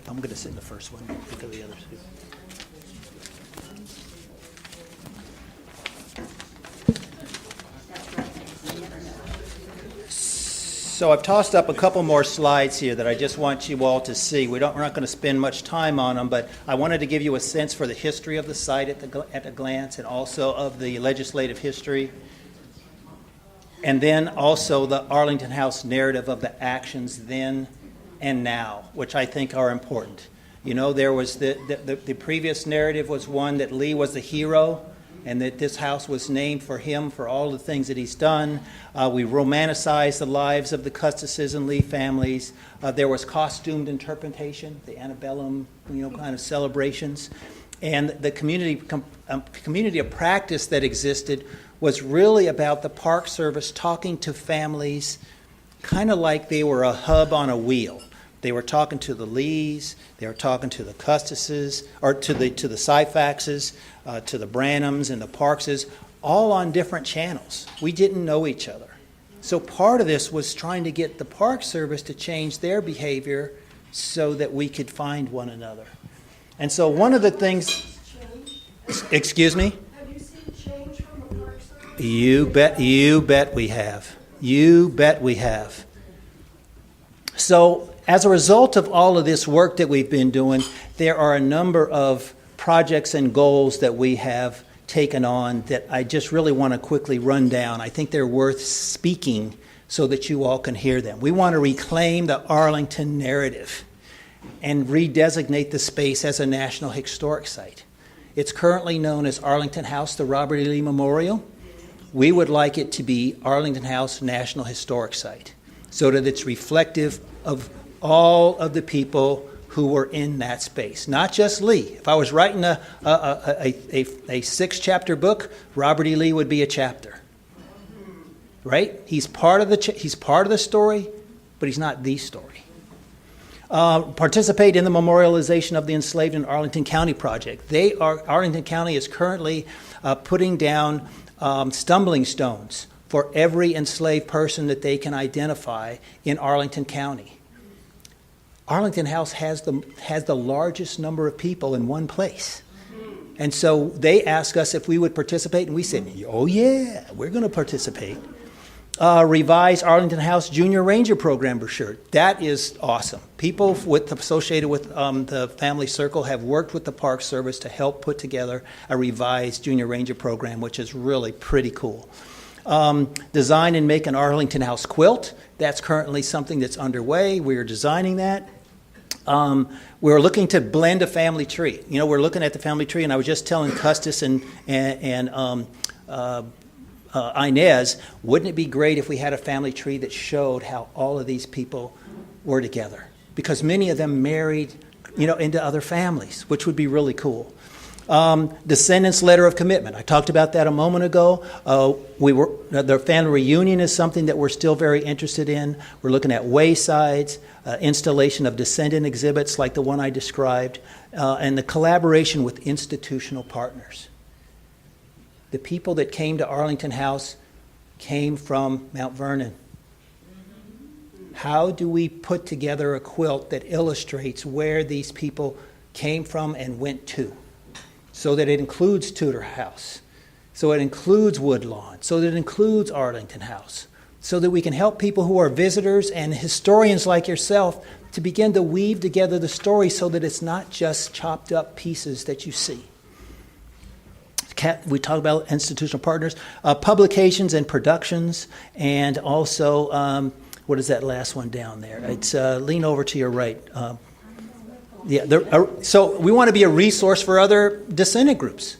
I'm going to sit in the first one. Look at the others. So I've tossed up a couple more slides here that I just want you all to see. We're not going to spend much time on them, but I wanted to give you a sense for the history of the site at a glance, and also of the legislative history. And then also the Arlington House narrative of the actions then and now, which I think are important. You know, there was the previous narrative was one that Lee was the hero, and that this house was named for him for all the things that he's done. We romanticized the lives of the Custis's and Lee families. There was costumed interpretation, the antebellum, kind of celebrations. And the community of practice that existed was really about the Park Service talking to families kind of like they were a hub on a wheel. They were talking to the Lees, they were talking to the Custis's, or to the Syphaxes, to the Branhams and the Parkses, all on different channels. We didn't know each other. So part of this was trying to get the Park Service to change their behavior so that we could find one another. And so one of the things... Excuse me? Have you seen change from the Park Service? You bet we have. You bet we have. So as a result of all of this work that we've been doing, there are a number of projects and goals that we have taken on that I just really want to quickly run down. I think they're worth speaking so that you all can hear them. We want to reclaim the Arlington narrative and redesignate the space as a National Historic Site. It's currently known as Arlington House, the Robert E. Lee Memorial. We would like it to be Arlington House National Historic Site so that it's reflective of all of the people who were in that space, not just Lee. If I was writing a 6-chapter book, Robert E. Lee would be a chapter, right? He's part of the story, but he's not the story. Participate in the memorialization of the Enslaved in Arlington County project. Arlington County is currently putting down stumbling stones for every enslaved person that they can identify in Arlington County. Arlington House has the largest number of people in one place. And so they asked us if we would participate, and we said, oh yeah, we're going to participate. Revise Arlington House Junior Ranger Program brochure. That is awesome. People associated with the Family Circle have worked with the Park Service to help put together a revised Junior Ranger program, which is really pretty cool. Design and make an Arlington House quilt. That's currently something that's underway. We are designing that. We're looking to blend a family tree. You know, we're looking at the family tree, and I was just telling Custis and Inez, wouldn't it be great if we had a family tree that showed how all of these people were together? Because many of them married, into other families, which would be really cool. Descendants letter of commitment. I talked about that a moment ago. The family reunion is something that we're still very interested in. We're looking at waysides, installation of descendant exhibits like the one I described, and the collaboration with institutional partners. The people that came to Arlington House came from Mount Vernon. How do we put together a quilt that illustrates where these people came from and went to? So that it includes Tudor House, so it includes Woodlawn, so that it includes Arlington House, so that we can help people who are visitors and historians like yourself to begin to weave together the story so that it's not just chopped up pieces that you see. We talk about institutional partners, publications and productions, and also, what is that last one down there? It's lean over to your right. So we want to be a resource for other descendant groups.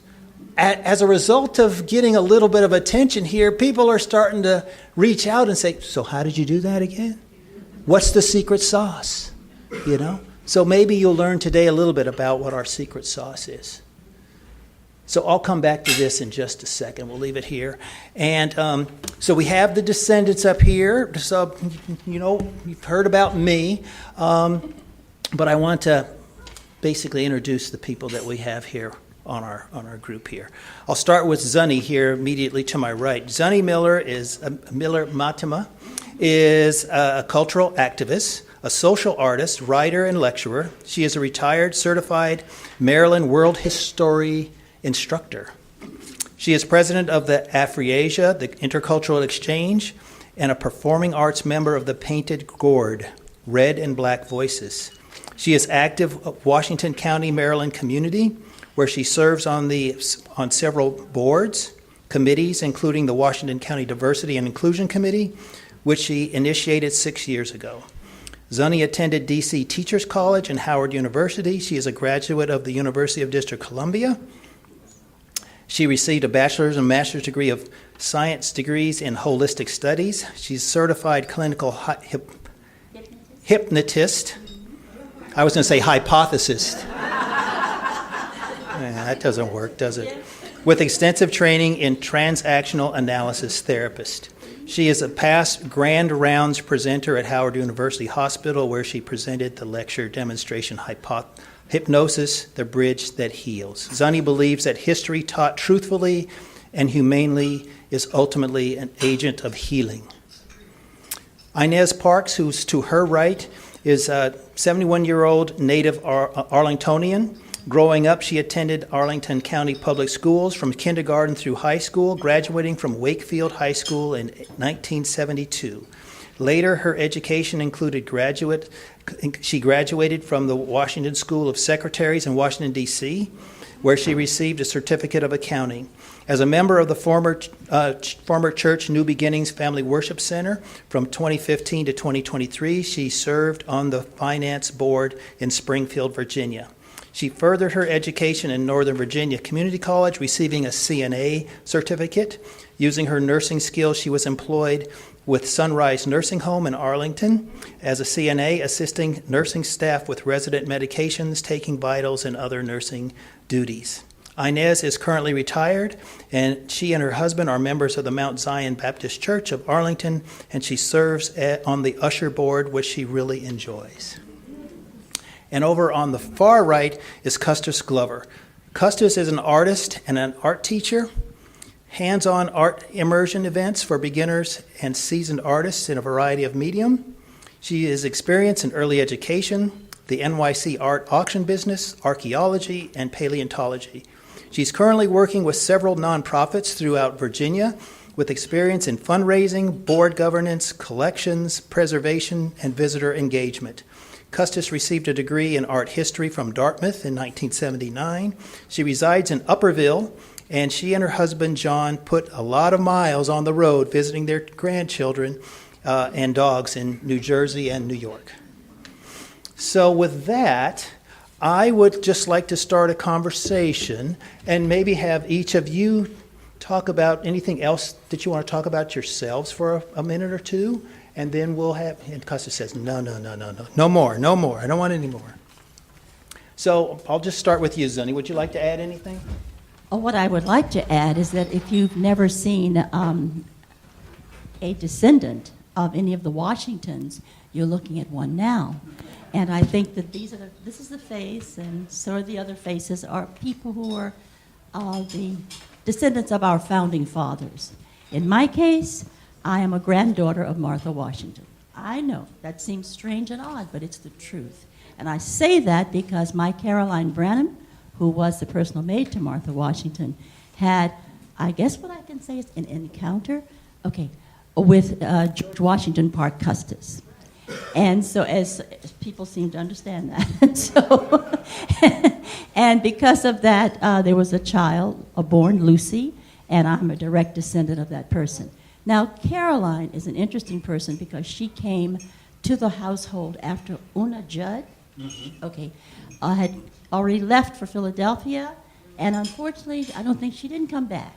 As a result of getting a little bit of attention here, people are starting to reach out and say, so how did you do that again? What's the secret sauce? So maybe you'll learn today a little bit about what our secret sauce is. So I'll come back to this in just a second. We'll leave it here. And so we have the Descendants up here. So, you've heard about me. But I want to basically introduce the people that we have here on our group here. I'll start with Zunny here immediately to my right. Zunny Miller Matima is a cultural activist, a social artist, writer, and lecturer. She is a retired certified Maryland World History instructor. She is president of the AfriAsia, the Intercultural Exchange, and a performing arts member of the Painted Gourd, Red and Black Voices. She is active of Washington County, Maryland community, where she serves on several boards, committees, including the Washington County Diversity and Inclusion Committee, which she initiated 6 years ago. Zunny attended DC Teachers College and Howard University. She is a graduate of the University of District of Columbia. She received a bachelor's and master's degree of science degrees in holistic studies. She's certified clinical hypnotist. I was going to say hypothesist. That doesn't work, does it? With extensive training in transactional analysis therapist. She is a past Grand Rounds presenter at Howard University Hospital, where she presented the lecture demonstration Hypnosis, the Bridge That Heals. Zunny believes that history taught truthfully and humanely is ultimately an agent of healing. Inez Parks, who's to her right, is a 71-year-old native Arlingtonian. Growing up, she attended Arlington County Public Schools from kindergarten through high school, graduating from Wakefield High School in 1972. Later, her education included she graduated from the Washington School of Secretaries in Washington, D.C., where she received a certificate of accounting. As a member of the former church New Beginnings Family Worship Center from 2015 to 2023, she served on the finance board in Springfield, Virginia. She furthered her education in Northern Virginia Community College, receiving a CNA certificate. Using her nursing skills, she was employed with Sunrise Nursing Home in Arlington as a CNA, assisting nursing staff with resident medications, taking vitals, and other nursing duties. Inez is currently retired, and she and her husband are members of the Mount Zion Baptist Church of Arlington, and she serves on the usher board, which she really enjoys. And over on the far right is Custis Glover. Custis is an artist and an art teacher, hands-on art immersion events for beginners and seasoned artists in a variety of medium. She is experienced in early education, the NYC art auction business, archaeology, and paleontology. She's currently working with several nonprofits throughout Virginia with experience in fundraising, board governance, collections, preservation, and visitor engagement. Custis received a degree in art history from Dartmouth in 1979. She resides in Upperville, and she and her husband, John, put a lot of miles on the road visiting their grandchildren and dogs in New Jersey and New York. So with that, I would just like to start a conversation and maybe have each of you talk about anything else that you want to talk about yourselves for a minute or two, and then we'll have, and Custis says, no more, I don't want any more. So I'll just start with you, Zuni. Would you like to add anything? What I would like to add is that if you've never seen a descendant of any of the Washingtons, you're looking at one now. And I think that this is the face, and so are the other faces, are people who are the descendants of our founding fathers. In my case, I am a granddaughter of Martha Washington. I know that seems strange and odd, but it's the truth. And I say that because my Caroline Branham, who was the personal maid to Martha Washington, had, I guess what I can say is an encounter, with George Washington Parke Custis. And so as people seem to understand that. And because of that, there was a child, born Lucy, and I'm a direct descendant of that person. Now, Caroline is an interesting person because she came to the household after Una Judd, had already left for Philadelphia, and unfortunately, I don't think she didn't come back.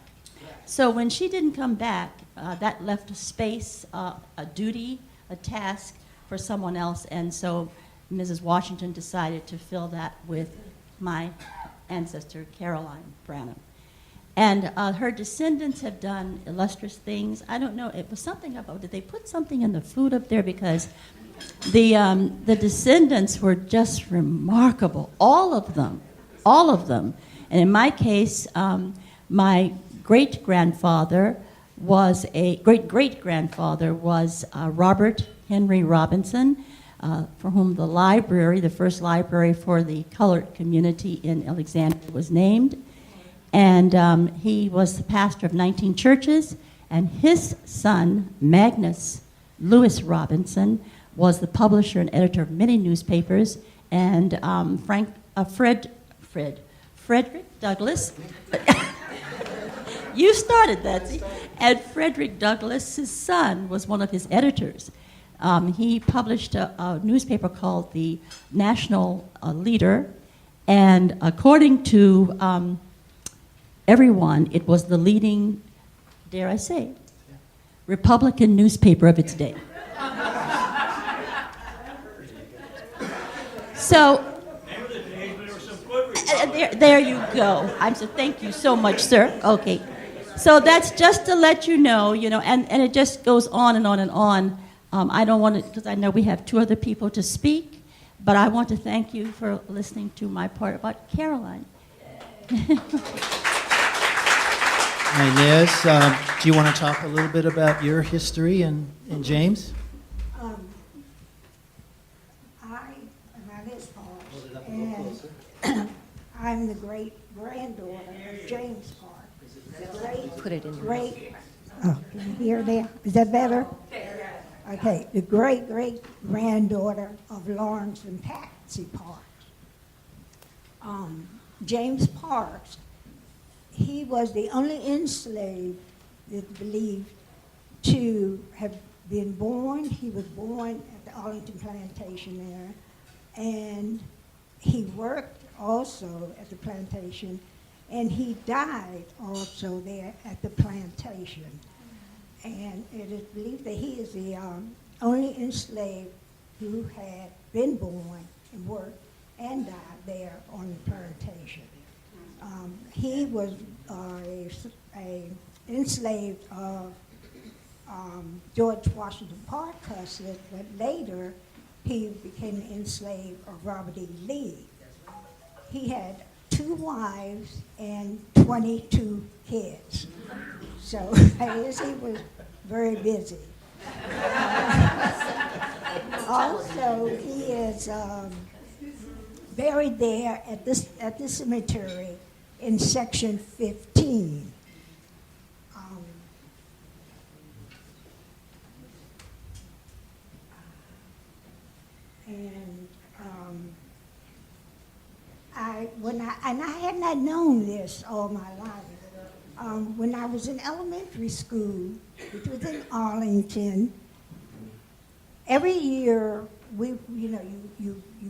So when she didn't come back, that left a space, a duty, a task for someone else, and so Mrs. Washington decided to fill that with my ancestor, Caroline Branham. And her descendants have done illustrious things. I don't know, it was something about, did they put something in the food up there? Because the descendants were just remarkable, all of them. And in my case, my great-grandfather was great-great-grandfather was Robert Henry Robinson, for whom the first library for the colored community in Alexandria was named. And he was the pastor of 19 churches, and his son, Magnus Lewis Robinson, was the publisher and editor of many newspapers, and Frederick Douglass, you started that, see? And Frederick Douglass, his son, was one of his editors. He published a newspaper called the National Leader, and according to everyone, it was the leading, dare I say, Republican newspaper of its day. So, there you go. Thank you so much, sir. Okay. So that's just to let you know, and it just goes on and on and on. I don't want to, because I know we have two other people to speak, but I want to thank you for listening to my part about Caroline. Inez, do you want to talk a little bit about your history and James? My name is Park, and I'm the great-granddaughter of James Park. Put it in your Great, can you hear that? Is that better? Okay, the great-great-granddaughter of Lawrence and Patsy Park. James Parks, he was the only enslaved that's believed to have been born. He was born at the Arlington plantation there, and he worked also at the plantation, and he died also there at the plantation. And it is believed that he is the only enslaved who had been born and worked and died there on the plantation. He was a enslaved of George Washington Parke Custis, but later he became an enslaved of Robert E. Lee. He had 2 wives and 22 kids. So he was very busy. Also, he is buried there at this cemetery in section 15. I had not known this all my life. When I was in elementary school, which was in Arlington, every year you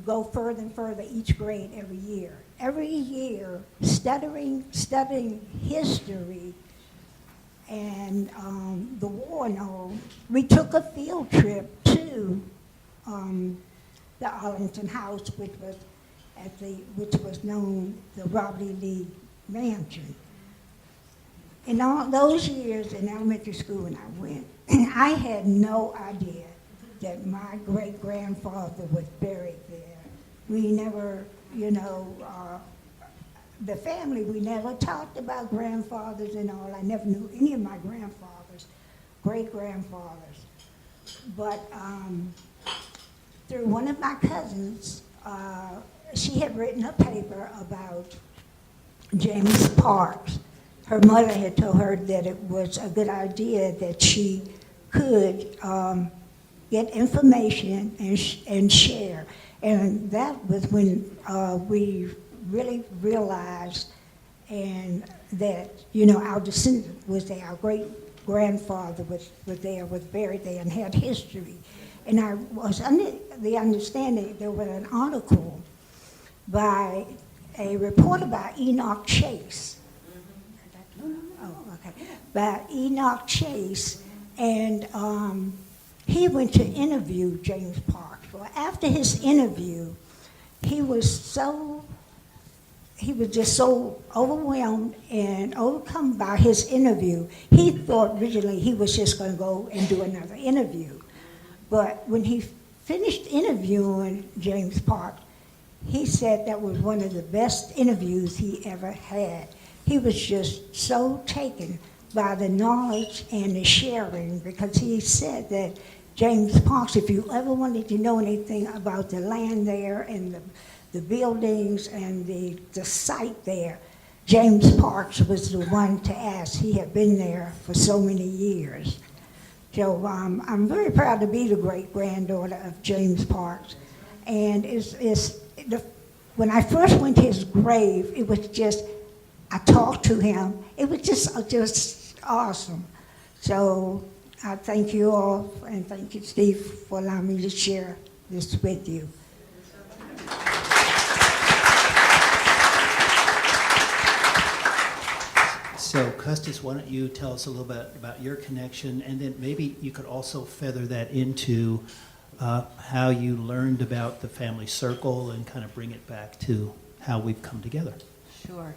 go further and further each grade every year. Every year, studying history and the war and all, we took a field trip to the Arlington House, which was known the Robert E. Lee Mansion. In all those years in elementary school when I went, I had no idea that my great-grandfather was buried there. We never, the family, we never talked about grandfathers and all. I never knew any of my grandfathers, great-grandfathers. But through one of my cousins, she had written a paper about James Parks. Her mother had told her that it was a good idea that she could get information and share. And that was when we really realized and that, our descendant was there, our great-grandfather was buried there and had history. And I was under the understanding there was an article by a reporter by Enoch Chase. By Enoch Chase, and he went to interview James Parks. Well, after his interview, he was just so overwhelmed and overcome by his interview. He thought originally he was just going to go and do another interview. But when he finished interviewing James Parks, he said that was one of the best interviews he ever had. He was just so taken by the knowledge and the sharing, because he said that James Parks, if you ever wanted to know anything about the land there and the buildings and the site there, James Parks was the one to ask. He had been there for so many years. So I'm very proud to be the great-granddaughter of James Parks. And when I first went to his grave, it was just, I talked to him. It was just awesome. So I thank you all, and thank you, Steve, for allowing me to share this with you. So, Custis, why don't you tell us a little bit about your connection, and then maybe you could also feather that into how you learned about the family circle and kind of bring it back to how we've come together. Sure.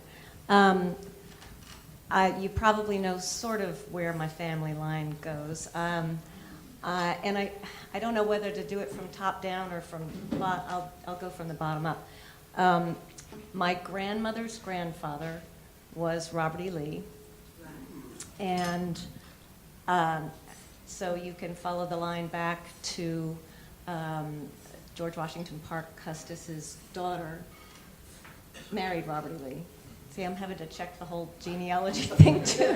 You probably know sort of where my family line goes. And I don't know whether to do it from top down or from, I'll go from the bottom up. My grandmother's grandfather was Robert E. Lee. And so you can follow the line back to George Washington Parke Custis's daughter married Robert E. Lee. See, I'm having to check the whole genealogy thing too.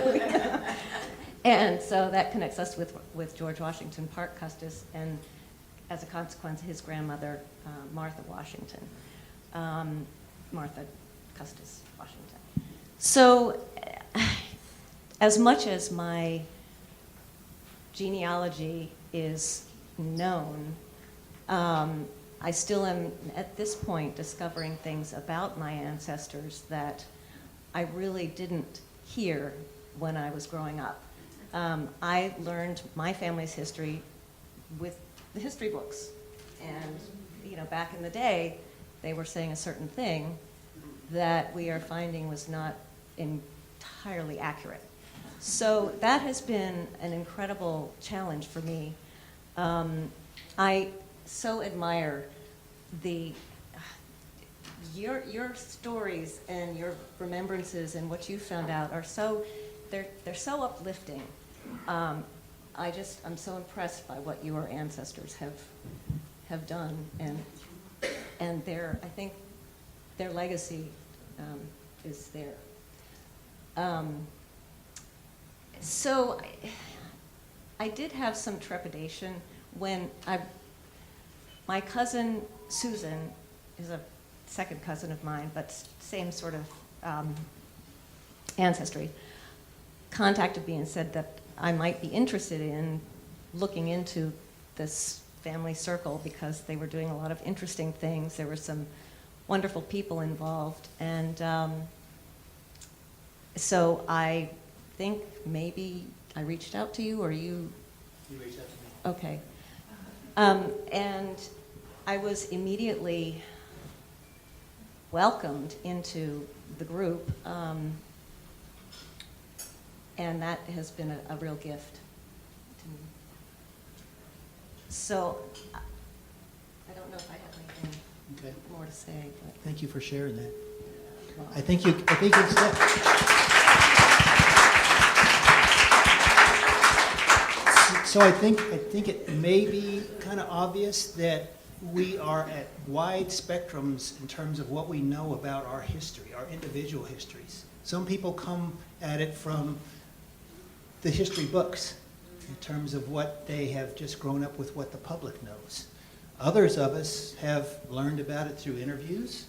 And so that connects us with George Washington Parke Custis, and as a consequence, his grandmother, Martha Washington. Martha Custis, Washington. So, as much as my genealogy is known, I still am, at this point, discovering things about my ancestors that I really didn't hear when I was growing up. I learned my family's history with the history books. And, you know, back in the day, they were saying a certain thing that we are finding was not entirely accurate. So that has been an incredible challenge for me. I so admire your stories and your remembrances and what you found out are so, they're so uplifting. I'm so impressed by what your ancestors have done, and I think their legacy is there. So I did have some trepidation when my cousin Susan is a second cousin of mine, but same sort of ancestry, contacted me and said that I might be interested in looking into this family circle because they were doing a lot of interesting things. There were some wonderful people involved, and so I think maybe I reached out to you, or you reached out to me. Okay. And I was immediately welcomed into the group, and that has been a real gift to me. So I don't know if I have anything more to say. But Thank you for sharing that. well, I think it's So I think it may be kind of obvious that we are at wide spectrums in terms of what we know about our history, our individual histories. Some people come at it from the history books in terms of what they have just grown up with, what the public knows. Others of us have learned about it through interviews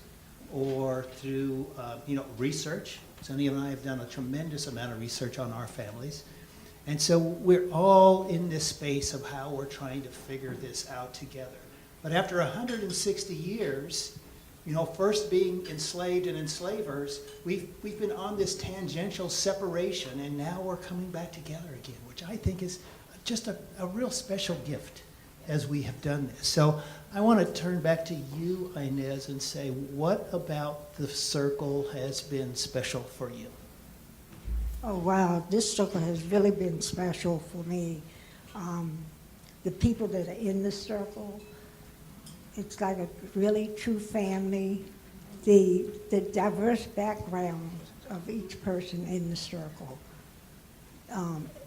or through research. Sonny and I have done a tremendous amount of research on our families. And so we're all in this space of how we're trying to figure this out together. But after 160 years, first being enslaved and enslavers, we've been on this tangential separation, and now we're coming back together again, which I think is just a real special gift as we have done this. So I want to turn back to you, Inez, and say, what about the circle has been special for you? Oh, wow, this circle has really been special for me. The people that are in the circle, it's like a really true family. The diverse backgrounds of each person in the circle.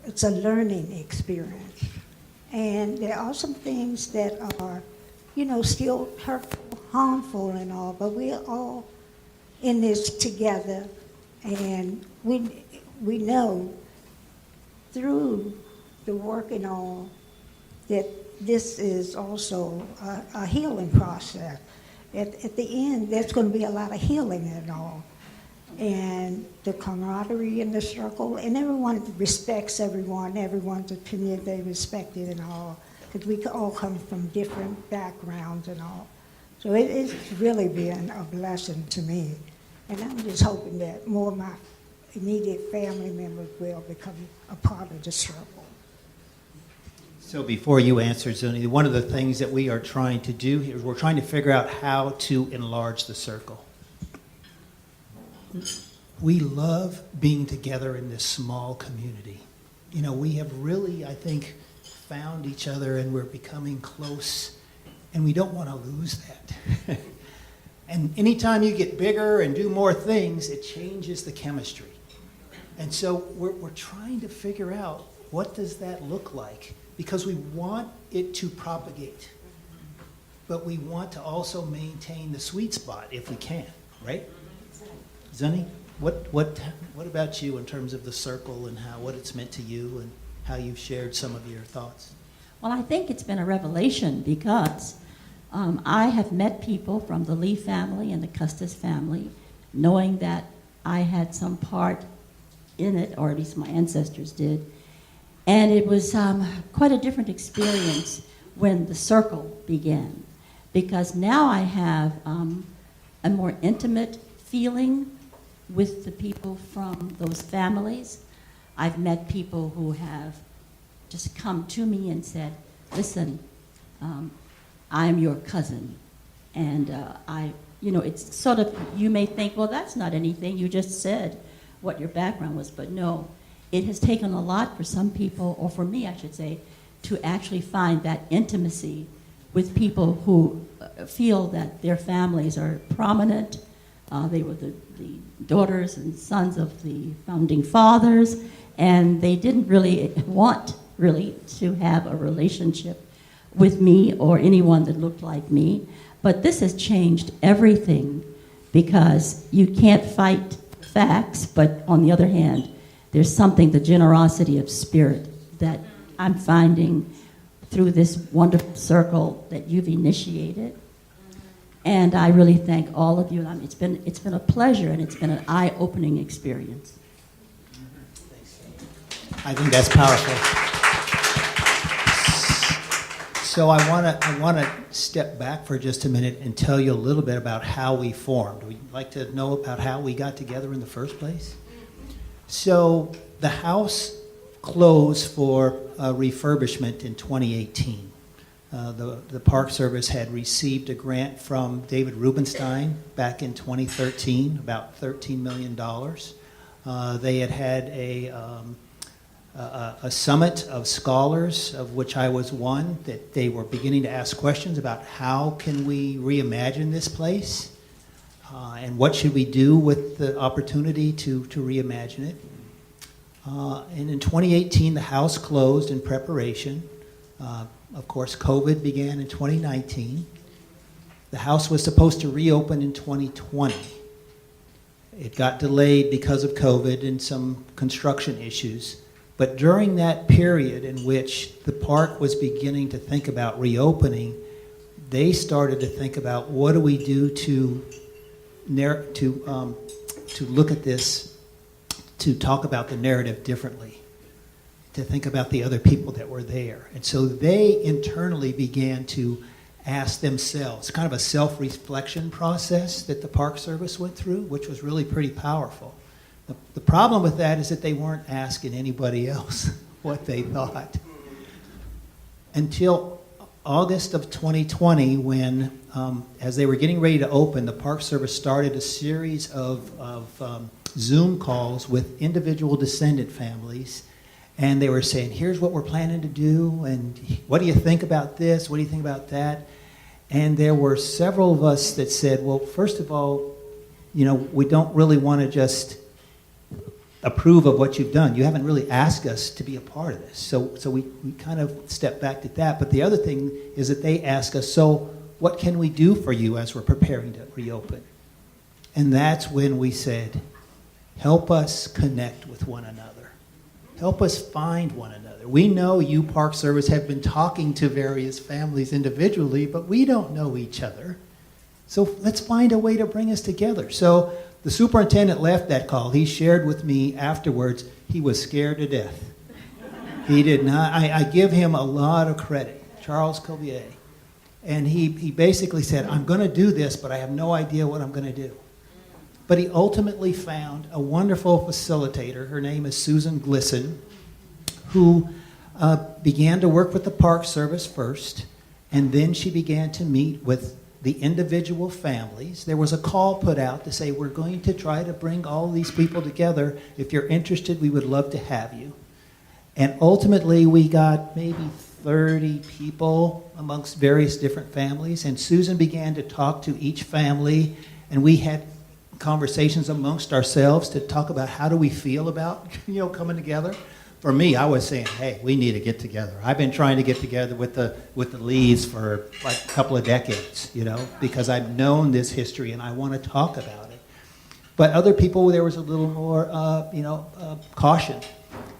It's a learning experience. And there are some things that are, still hurtful, harmful and all, but we're all in this together, and we know through the work and all that this is also a healing process. At the end, there's going to be a lot of healing and all. And the camaraderie in the circle, and everyone respects everyone's opinion, they respect it and all, because we all come from different backgrounds and all. So it's really been a blessing to me. And I'm just hoping that more of my immediate family members will become a part of the circle. So before you answer, Zuni, one of the things that we are trying to do here is we're trying to figure out how to enlarge the circle. We love being together in this small community. We have really, I think, found each other, and we're becoming close, and we don't want to lose that. And anytime you get bigger and do more things, it changes the chemistry. And so we're trying to figure out, what does that look like? Because we want it to propagate, but we want to also maintain the sweet spot if we can, right? Zuni, what about you in terms of the circle and what it's meant to you and how you've shared some of your thoughts? Well, I think it's been a revelation because I have met people from the Lee family and the Custis family, knowing that I had some part in it, or at least my ancestors did. And it was quite a different experience when the circle began, because now I have a more intimate feeling with the people from those families. I've met people who have just come to me and said, listen, I'm your cousin. And it's sort of, you may think, well, that's not anything. You just said what your background was. But no, it has taken a lot for some people, or for me, I should say, to actually find that intimacy with people who feel that their families are prominent. They were the daughters and sons of the founding fathers, and they didn't really want to have a relationship with me or anyone that looked like me. But this has changed everything, because you can't fight facts, but on the other hand, there's something, the generosity of spirit, that I'm finding through this wonderful circle that you've initiated. And I really thank all of you. It's been a pleasure, and it's been an eye-opening experience. I think that's powerful. So I want to step back for just a minute and tell you a little bit about how we formed. Would you like to know about how we got together in the first place? So the house closed for refurbishment in 2018. The Park Service had received a grant from David Rubenstein back in 2013, about $13 million. They had a summit of scholars, of which I was one, that they were beginning to ask questions about how can we reimagine this place, and what should we do with the opportunity to reimagine it. And in 2018, the house closed in preparation. Of course, COVID began in 2019. The house was supposed to reopen in 2020. It got delayed because of COVID and some construction issues. But during that period in which the park was beginning to think about reopening, they started to think about, what do we do to look at this, to talk about the narrative differently, to think about the other people that were there. And so they internally began to ask themselves, kind of a self-reflection process that the Park Service went through, which was really pretty powerful. The problem with that is that they weren't asking anybody else what they thought. Until August of 2020, when, as they were getting ready to open, the Park Service started a series of Zoom calls with individual descendant families, and they were saying, here's what we're planning to do, and what do you think about this? What do you think about that? And there were several of us that said, well, first of all, we don't really want to just approve of what you've done. You haven't really asked us to be a part of this. So we kind of stepped back at that. But the other thing is that they ask us, so what can we do for you as we're preparing to reopen? And that's when we said, help us connect with one another. Help us find one another. We know you, Park Service, have been talking to various families individually, but we don't know each other. So let's find a way to bring us together. So the superintendent left that call. He shared with me afterwards, he was scared to death. He did not, I give him a lot of credit, Charles Covier. And he basically said, I'm going to do this, but I have no idea what I'm going to do. But he ultimately found a wonderful facilitator. Her name is Susan Glisson, who began to work with the Park Service first, and then she began to meet with the individual families. There was a call put out to say, we're going to try to bring all these people together. If you're interested, we would love to have you. And ultimately, we got maybe 30 people amongst various different families, and Susan began to talk to each family, and we had conversations amongst ourselves to talk about how do we feel about coming together. For me, I was saying, hey, we need to get together. I've been trying to get together with the Lees for like a couple of decades, because I've known this history and I want to talk about it. But other people, there was a little more, caution.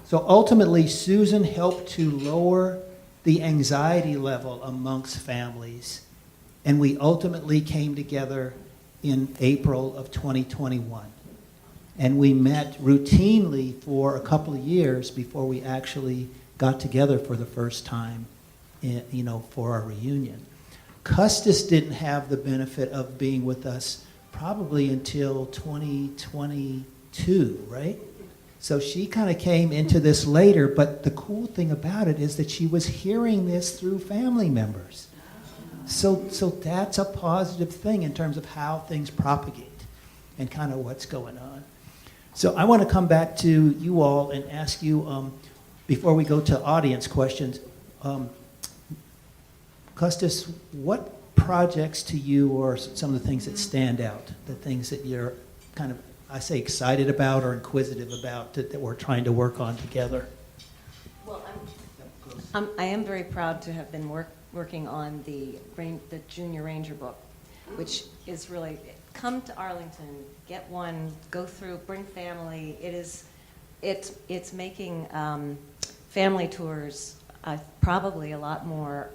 So ultimately, Susan helped to lower the anxiety level amongst families, and we ultimately came together in April of 2021. And we met routinely for a couple of years before we actually got together for the first time, for our reunion. Custis didn't have the benefit of being with us probably until 2022, right? So she kind of came into this later, but the cool thing about it is that she was hearing this through family members. So that's a positive thing in terms of how things propagate and kind of what's going on. So I want to come back to you all and ask you, before we go to audience questions, Custis, what projects to you are some of the things that stand out, the things that you're kind of, I say, excited about or inquisitive about that we're trying to work on together? Well, I am very proud to have been working on the Junior Ranger book, which is really, come to Arlington, get one, go through, bring family. It's making family tours probably a lot more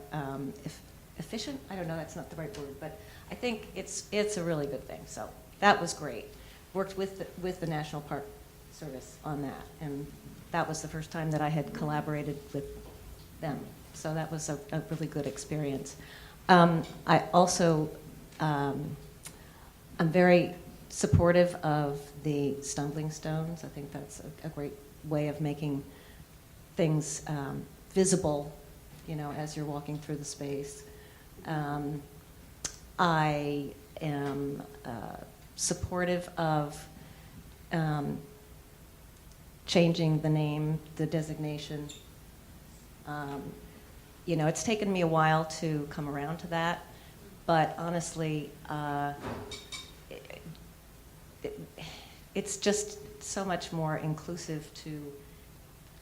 efficient. I don't know, that's not the right word, but I think it's a really good thing. So that was great. Worked with the National Park Service on that, and that was the first time that I had collaborated with them. So that was a really good experience. I also, I'm very supportive of the stumbling stones. I think that's a great way of making things visible, as you're walking through the space. I am supportive of changing the name, the designation. It's taken me a while to come around to that, but honestly, it's just so much more inclusive to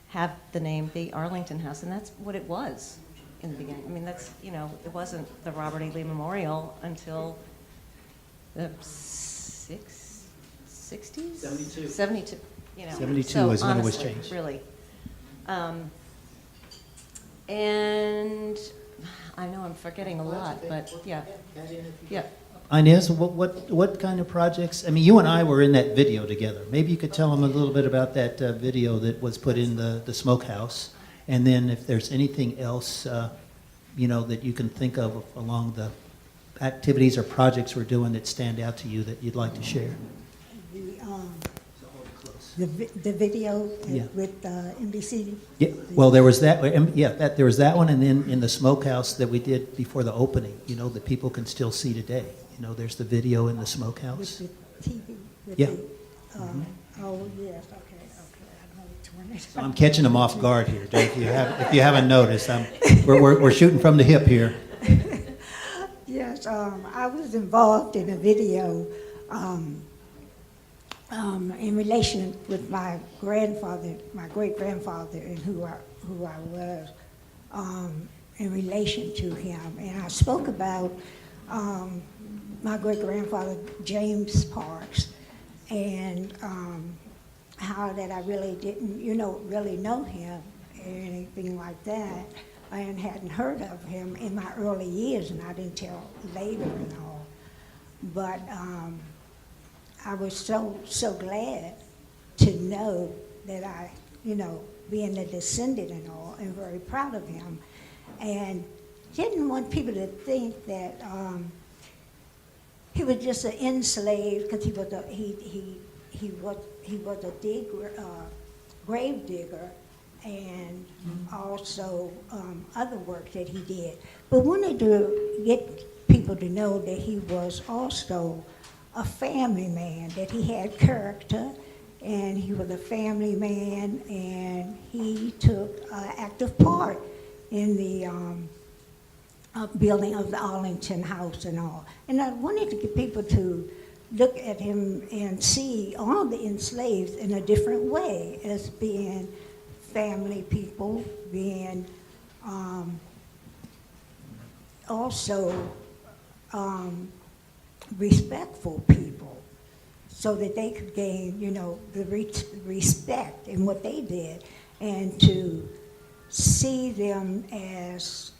have the name be Arlington House, and that's what it was in the beginning. I mean, that's, it wasn't the Robert E. Lee Memorial until the 60s? 72. 72. 72 so is when it was honestly, changed. Really. And I know I'm forgetting a lot, but yeah. Yeah. Inez, what kind of projects? I mean, you and I were in that video together. Maybe you could tell them a little bit about that video that was put in the smokehouse, and then if there's anything else, that you can think of along the activities or projects we're doing that stand out to you that you'd like to share. The video Yeah. with NBC. Yeah, well, there was that. There was that one, and then in the smokehouse that we did before the opening. That people can still see today. There's the video in the smokehouse. With the TV. Yeah. Oh, yes, okay. I know which one it is. So I'm catching them off guard here, Dave. If you haven't noticed, we're shooting from the hip here. Yes, I was involved in a video in relation with my grandfather, my great-grandfather, and who I was in relation to him. And I spoke about my great-grandfather, James Parks, and how that I really didn't, really know him or anything like that, and hadn't heard of him in my early years, and I didn't tell later and all. But I was so glad to know that I, being a descendant and all, and very proud of him, and didn't want people to think that he was just an enslaved, because he was a grave digger, and also other work that he did. But wanted to get people to know that he was also a family man, that he had character, and he was a family man, and he took active part in the building of the Arlington House and all. And I wanted to get people to look at him and see all the enslaved in a different way, as being family people, being also respectful people, so that they could gain, the respect in what they did, and to see them as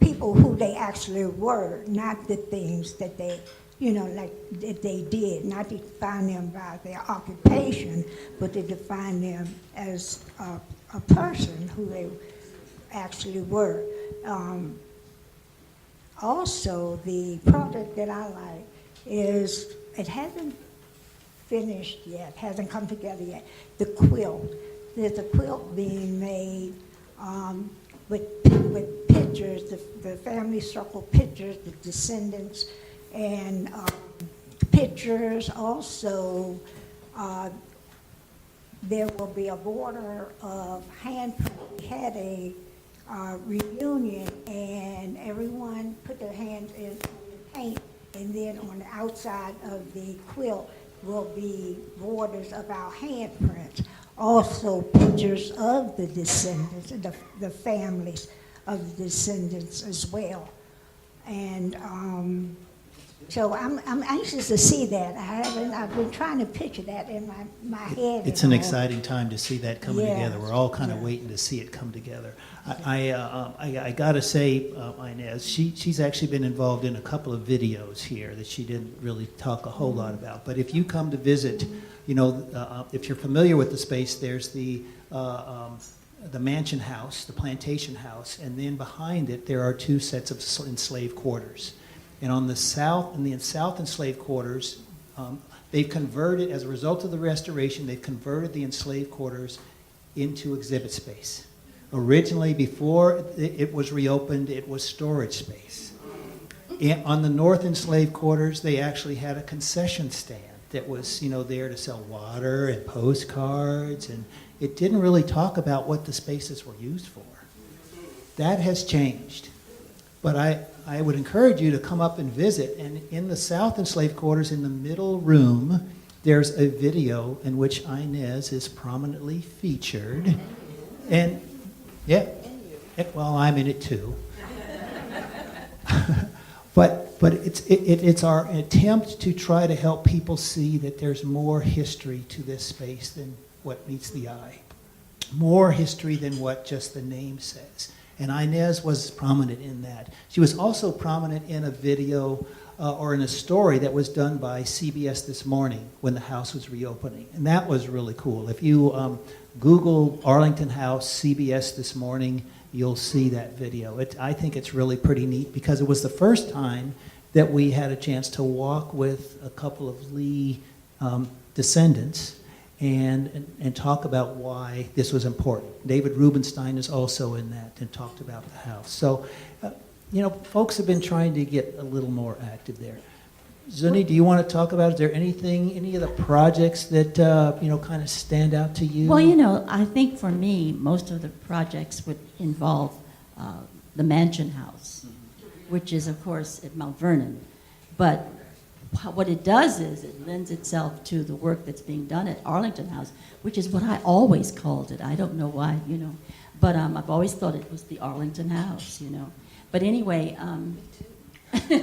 people who they actually were, not the things that they like that they did, not to define them by their occupation, but to define them as a person who they actually were. Also, the project that I like is, it hasn't finished yet, hasn't come together yet, the quilt. There's a quilt being made with pictures, the family circle pictures, the Descendants, and pictures. Also, there will be a border of handprint. We had a reunion, and everyone put their hands in paint, and then on the outside of the quilt will be borders of our handprints. Also, pictures of the Descendants, the families of the Descendants as well. And so I'm anxious to see that. I've been trying to picture that in my head. It's an exciting time to see that coming Yeah. together. We're all kind of waiting to see it come together. I got to say, Inez, she's actually been involved in a couple of videos here that she didn't really talk a whole lot about. But if you come to visit, if you're familiar with the space, there's the mansion house, the plantation house, and then behind it there are two sets of enslaved quarters. And on the south, in the south enslaved quarters, they've converted, as a result of the restoration, they've converted the enslaved quarters into exhibit space. Originally, before it was reopened, it was storage space. And on the north enslaved quarters, they actually had a concession stand that was, there to sell water and postcards, and it didn't really talk about what the spaces were used for. That has changed. But I would encourage you to come up and visit. And in the south enslaved quarters, in the middle room, there's a video in which Inez is prominently featured. And yeah, well, I'm in it too. But it's our attempt to try to help people see that there's more history to this space than what meets the eye. More history than what just the name says. And Inez was prominent in that. She was also prominent in a video or in a story that was done by CBS This Morning when the house was reopening. And that was really cool. If you Google Arlington House, CBS This Morning, you'll see that video. I think it's really pretty neat because it was the first time that we had a chance to walk with a couple of Lee descendants and talk about why this was important. David Rubenstein is also in that and talked about the house. So, folks have been trying to get a little more active there. Zuni, do you want to talk about, is there any of the projects that, kind of stand out to you? Well, I think for me, most of the projects would involve the Mansion House, which is, of course, at Mount Vernon. But what it does is it lends itself to the work that's being done at Arlington House, which is what I always called it. I don't know why, but I've always thought it was the Arlington House, But anyway,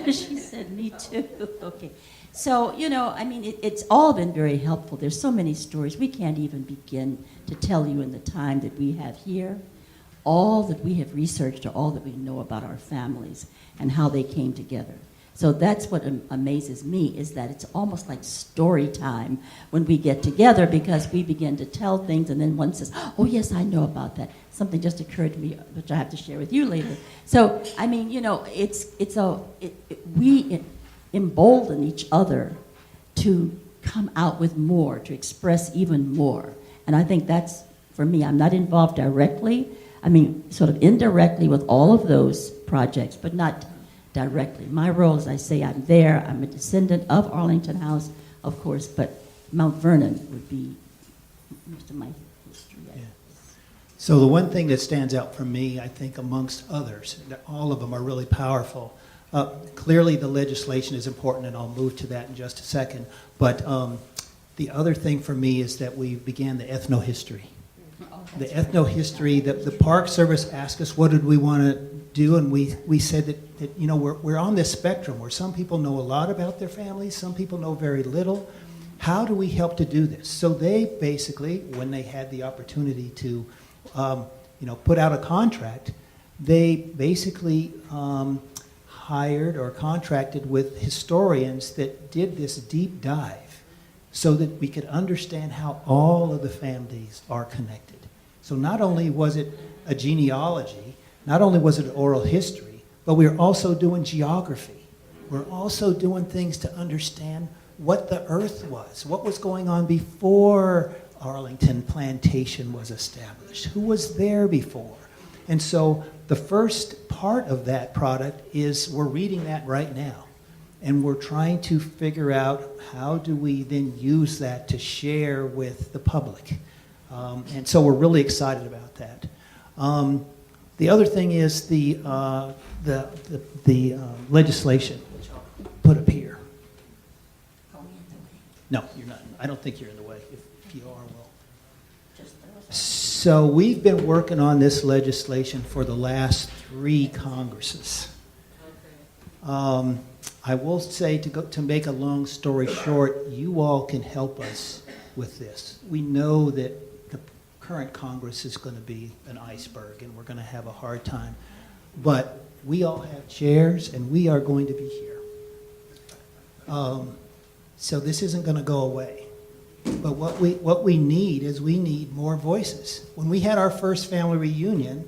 she said, me too. Okay. So, it's all been very helpful. There's so many stories. We can't even begin to tell you in the time that we have here, all that we have researched or all that we know about our families and how they came together. So that's what amazes me, is that it's almost like story time when we get together, because we begin to tell things and then one says, oh yes, I know about that. Something just occurred to me, which I have to share with you later. So, we embolden each other to come out with more, to express even more. And I think that's, for me, I'm not involved directly. Sort of indirectly with all of those projects, but not directly. My role, as I say, I'm there. I'm a descendant of Arlington House, of course, but Mount Vernon would be most of my history. Yeah. So the one thing that stands out for me, I think, amongst others, that all of them are really powerful. Clearly, the legislation is important, and I'll move to that in just a second. But the other thing for me is that we began the ethnohistory. The ethnohistory, the Park Service asked us what did we want to do, and we said that we're on this spectrum where some people know a lot about their families, some people know very little. How do we help to do this? So they basically, when they had the opportunity to put out a contract, they basically hired or contracted with historians that did this deep dive so that we could understand how all of the families are connected. So not only was it a genealogy, not only was it oral history, but we were also doing geography. We're also doing things to understand what the earth was, what was going on before Arlington Plantation was established, who was there before. And so the first part of that product is we're reading that right now. And we're trying to figure out how do we then use that to share with the public. And so we're really excited about that. The other thing is the legislation, which I'll put up here. No, you're not. I don't think you're in the way. If you are, well. So we've been working on this legislation for the last 3 Congresses. I will say, to make a long story short, you all can help us with this. We know that the current Congress is going to be an iceberg, and we're going to have a hard time. But we all have chairs, and we are going to be here. So this isn't going to go away. But what we need is we need more voices. When we had our first family reunion,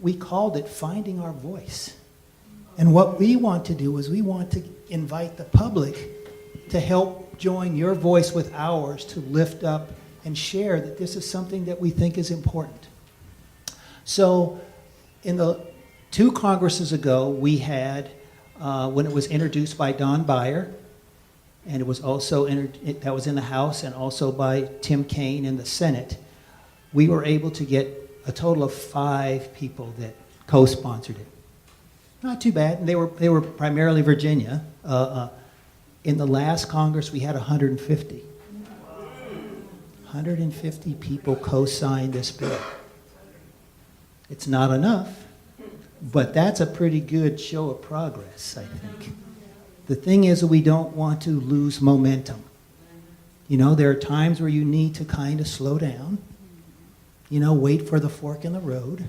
we called it Finding Our Voice. And what we want to do is we want to invite the public to help join your voice with ours to lift up and share that this is something that we think is important. So in the 2 Congresses ago, we had, when it was introduced by Don Beyer, and it was also that was in the House and also by Tim Kaine in the Senate, we were able to get a total of 5 people that co-sponsored it. Not too bad. And they were primarily Virginia. In the last Congress, we had 150. 150 people co-signed this bill. It's not enough, but that's a pretty good show of progress, I think. The thing is, we don't want to lose momentum. You know, there are times where you need to kind of slow down, you know, wait for the fork in the road.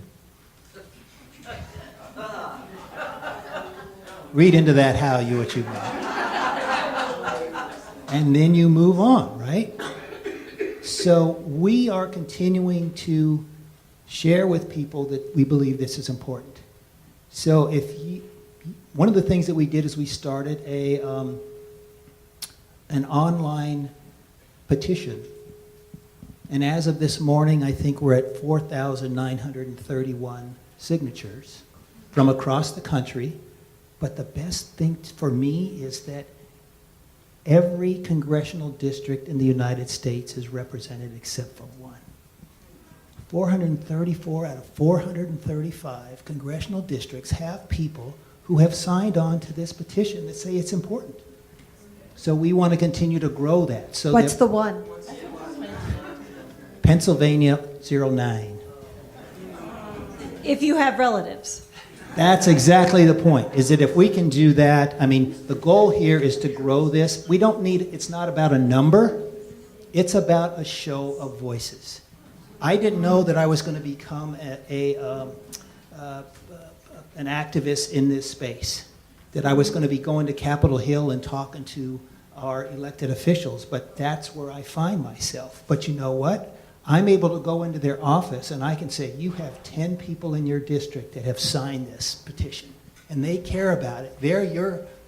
Read into that what you want. And then you move on, right? So we are continuing to share with people that we believe this is important. So one of the things that we did is we started an online petition. And as of this morning, I think we're at 4,931 signatures from across the country. But the best thing for me is that every congressional district in the United States is represented except for one. 434 out of 435 congressional districts have people who have signed on to this petition that say it's important. So we want to continue to grow that. So What's the one? Pennsylvania 09. If you have relatives. That's exactly the point, is that if we can do that, I mean, the goal here is to grow this. It's not about a number, it's about a show of voices. I didn't know that I was going to become an activist in this space, that I was going to be going to Capitol Hill and talking to our elected officials, but that's where I find myself. But you know what? I'm able to go into their office and I can say, you have 10 people in your district that have signed this petition, and they care about it. They're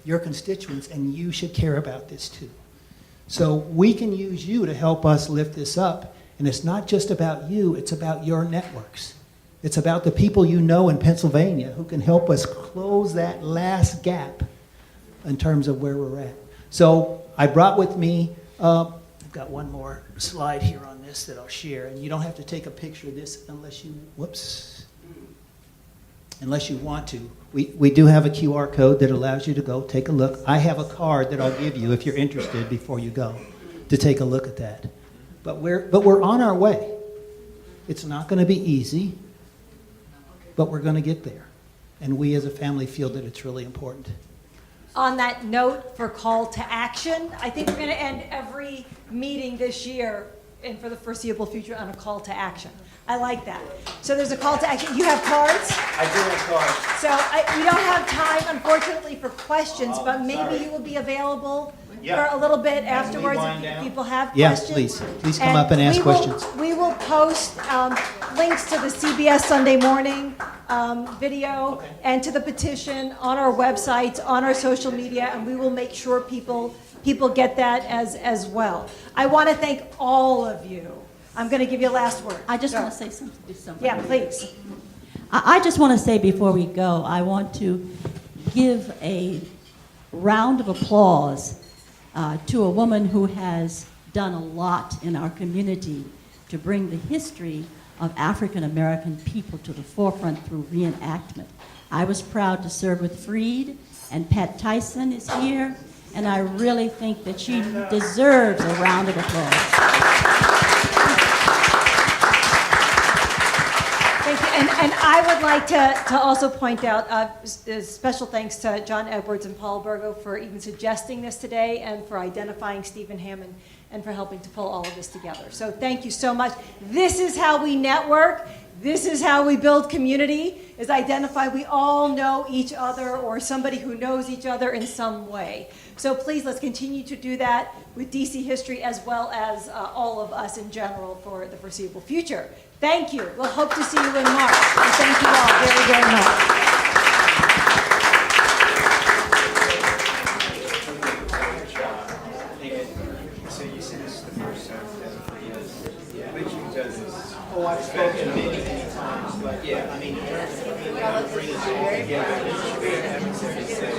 your constituents, and you should care about this too. So we can use you to help us lift this up, and it's not just about you, it's about your networks. It's about the people you know in Pennsylvania who can help us close that last gap in terms of where we're at. So I brought with me, I've got one more slide here on this that I'll share, and you don't have to take a picture of this unless you want to. We do have a QR code that allows you to go take a look. I have a card that I'll give you if you're interested before you go to take a look at that. But we're on our way. It's not going to be easy, but we're going to get there. And we as a family feel that it's really important. On that note, for call to action, I think we're going to end every meeting this year and for the foreseeable future on a call to action. I like that. So there's a call to action. You have cards? I do have cards. So we don't have time, unfortunately, for questions, but maybe you will be available for a little bit afterwards if people have Yes, questions. please come up and ask questions. We will post links to the CBS Sunday Morning video and to the petition on our websites, on our social media, and we will make sure people get that as well. I want to thank all of you. I'm going to give you a last word. I just Go. want to say something to somebody. Yeah, please. I just want to say before we go, I want to give a round of applause to a woman who has done a lot in our community to bring the history of African American people to the forefront through reenactment. I was proud to serve with Freed, and Pat Tyson is here, and I really think that she deserves a round of applause. Thank you. And I would like to also point out special thanks to John Edwards and Paul Burgo for even suggesting this today and for identifying Stephen Hammond and for helping to pull all of this together. So thank you so much. This is how we network. This is how we build community, is identify we all know each other or somebody who knows each other in some way. So please, let's continue to do that with DC History as well as all of us in general for the foreseeable future. Thank you. We'll hope to see you in March. And thank you all very, very much. Oh, I've spoken many times, but yeah, I mean, in terms of bringing it all together, it's very necessary to say,